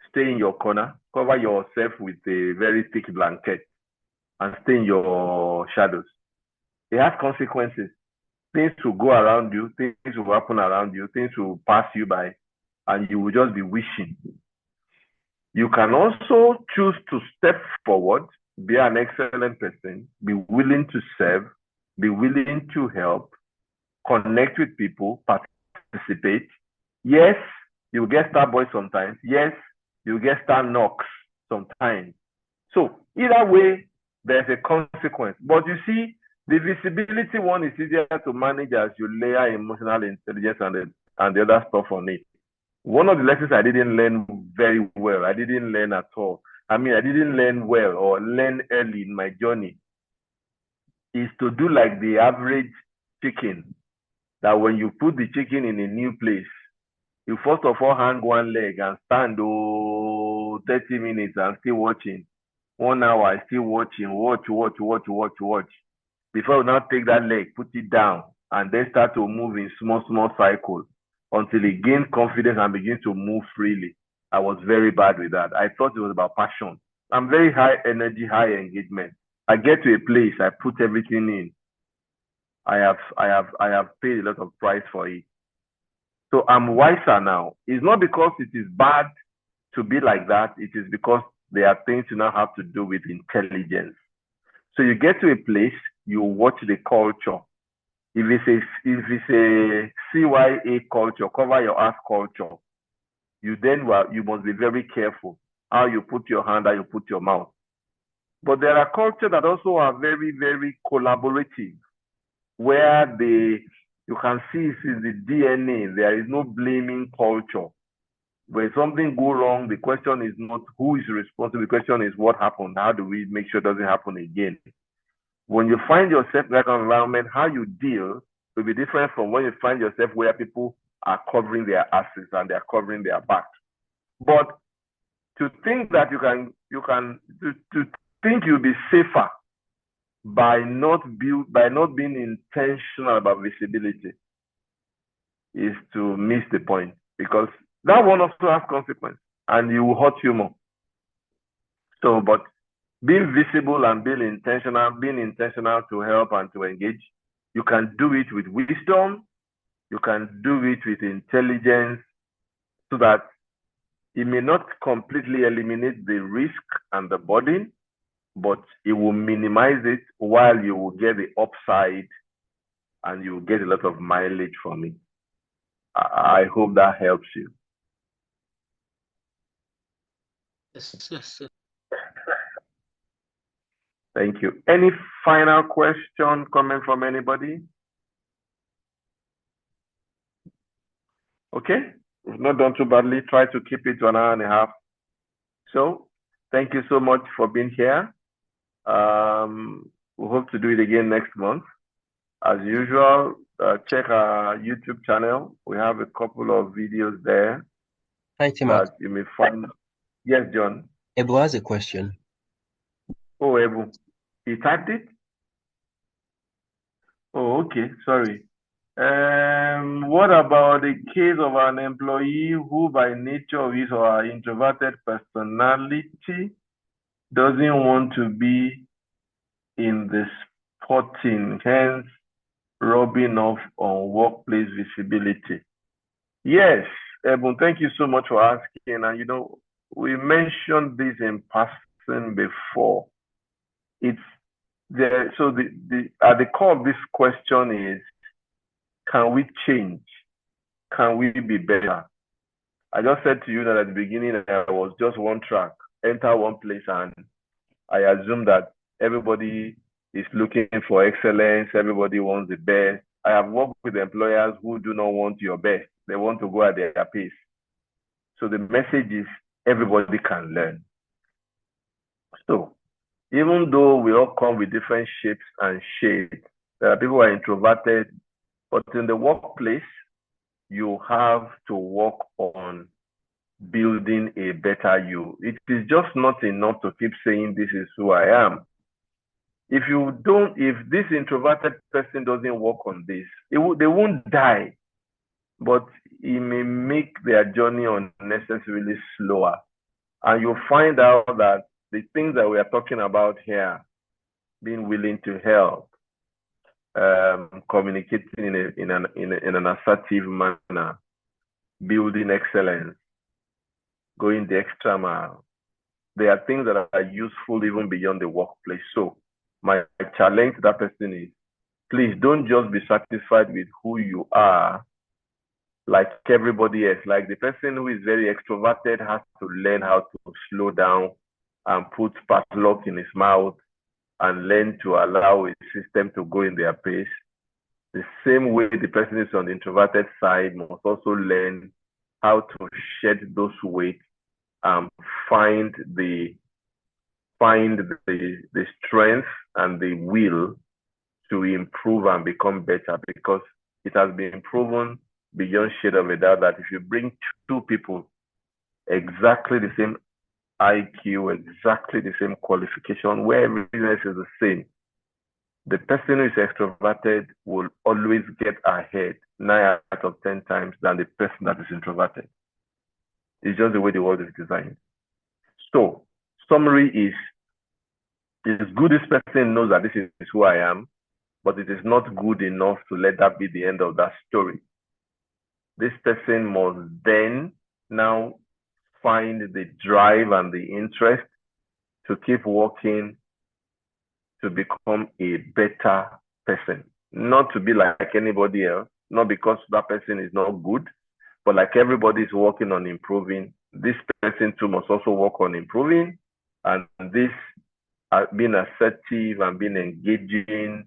Speaker 1: Stay in your corner, cover yourself with a very thick blanket, and stay in your shadows. It has consequences. Things will go around you, things will happen around you, things will pass you by, and you will just be wishing. You can also choose to step forward, be an excellent person, be willing to serve, be willing to help, connect with people, participate. Yes, you get star boys sometimes. Yes, you get star knocks sometimes. So either way, there's a consequence. But you see, the visibility one is easier to manage as you layer emotional intelligence and the other stuff on it. One of the lessons I didn't learn very well, I didn't learn at all. I mean, I didn't learn well or learn early in my journey is to do like the average chicken, that when you put the chicken in a new place, you first of all hang one leg and stand 30 minutes and still watching. 1 hour, still watching, watch. Before you now take that leg, put it down, and then start to move in small cycles until it gains confidence and begins to move freely. I was very bad with that. I thought it was about passion. I'm very high energy, high engagement. I get to a place, I put everything in. I have paid a lot of price for it. So I'm wiser now. It's not because it is bad to be like that. It is because there are things you now have to do with intelligence. So you get to a place, you watch the culture. If it's a CYA culture, cover your ass culture, you must be very careful how you put your hand, how you put your mouth. But there are cultures that also are very, very collaborative, where you can see it's the DNA. There is no blaming culture. When something goes wrong, the question is not who is responsible. The question is what happened. How do we make sure it doesn't happen again? When you find yourself in that environment, how you deal will be different from when you find yourself where people are covering their asses and they are covering their back. But to think that to think you'll be safer by not being intentional about visibility is to miss the point, because that one also has consequence and you will hurt you more. So, but being visible and being intentional to help and to engage, you can do it with wisdom, you can do it with intelligence, so that it may not completely eliminate the risk and the burden, but it will minimize it while you will get the upside and you will get a lot of mileage from it. I hope that helps you.
Speaker 6: Yes.
Speaker 1: Thank you. Any final question, comment from anybody? Okay, we've not done too badly. Try to keep it to an hour and a half. So thank you so much for being here. We hope to do it again next month. As usual, check our YouTube channel. We have a couple of videos there.
Speaker 6: Hi, tmak.
Speaker 1: That you may find. Yes, John.
Speaker 6: Ebu has a question.
Speaker 1: Oh, Ebu. He typed it? Oh, okay. Sorry. What about the case of an employee who by nature of his or her introverted personality doesn't want to be in the spotting, hence rubbing off on workplace visibility? Yes, Ebon, thank you so much for asking. And we mentioned this in passing before. It's there. So at the core of this question is, can we change? Can we be better? I just said to you that at the beginning, I was just one track, enter one place, and I assume that everybody is looking for excellence. Everybody wants the best. I have worked with employers who do not want your best. They want to go at their pace. So the message is everybody can learn. So even though we all come with different shapes and shades, there are people who are introverted, but in the workplace, you have to work on building a better you. It is just not enough to keep saying this is who I am. If this introverted person doesn't work on this, they won't die, but it may make their journey unnecessarily slower. And you'll find out that the things that we are talking about here, being willing to help, communicating in an assertive manner, building excellence, going the extra mile, they are things that are useful even beyond the workplace. So my challenge to that person is, please don't just be satisfied with who you are like everybody else. Like the person who is very extroverted has to learn how to slow down and put padlock in his mouth and learn to allow his system to go in their pace. The same way the person is on the introverted side must also learn how to shed those weight and find the strength and the will to improve and become better, because it has been proven beyond shade of a doubt that if you bring two people exactly the same IQ, exactly the same qualification, where everything else is the same, the person who is extroverted will always get ahead 9 out of 10 times than the person that is introverted. It's just the way the world is designed. So, summary is, it's good this person knows that this is who I am, but it is not good enough to let that be the end of that story. This person must then now find the drive and the interest to keep working to become a better person, not to be like anybody else, not because that person is not good, but like everybody is working on improving, this person too must also work on improving. And this being assertive and being engaging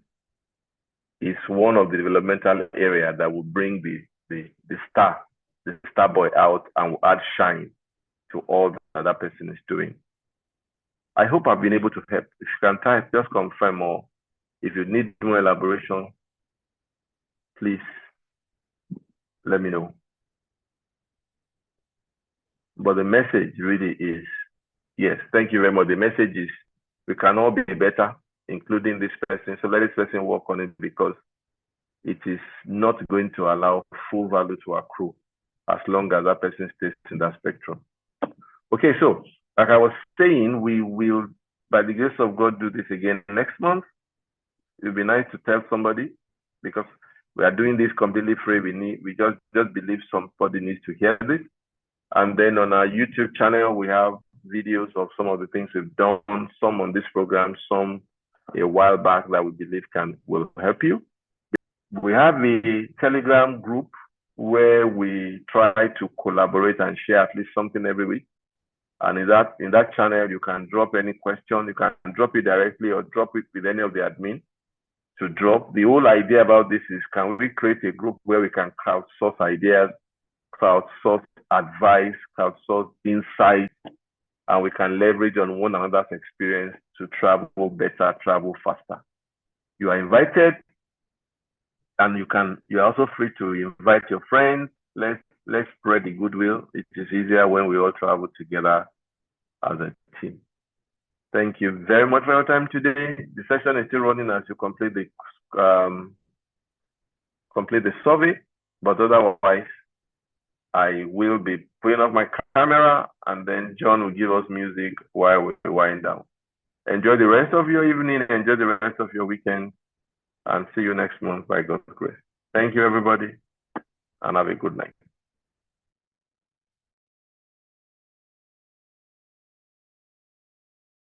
Speaker 1: is one of the developmental areas that will bring the star boy out and will add shine to all that person is doing. I hope I've been able to help. If you can type, just confirm, or if you need more elaboration, please let me know. But the message really is, yes, thank you very much. The message is we can all be better, including this person. So let this person work on it, because it is not going to allow full value to accrue as long as that person stays in that spectrum. Okay, so like I was saying, we will, by the grace of God, do this again next month. It would be nice to tell somebody, because we are doing this completely free. We just believe somebody needs to hear this. And then on our YouTube channel, we have videos of some of the things we've done, some on this program, some a while back that we believe will help you. We have a Telegram group where we try to collaborate and share at least something every week. And in that channel, you can drop any question. You can drop it directly or drop it with any of the admin to drop. The whole idea about this is, can we create a group where we can crowdsource ideas, crowdsource advice, crowdsource insights, and we can leverage on one another's experience to travel better, travel faster. You are invited, and you're also free to invite your friends. Let's spread the goodwill. It is easier when we all travel together as a team. Thank you very much for your time today. The session is still running as you complete the survey, but otherwise, I will be putting off my camera, and then John will give us music while we wind down. Enjoy the rest of your evening, enjoy the rest of your weekend, and see you next month by God's grace. Thank you, everybody, and have a good night.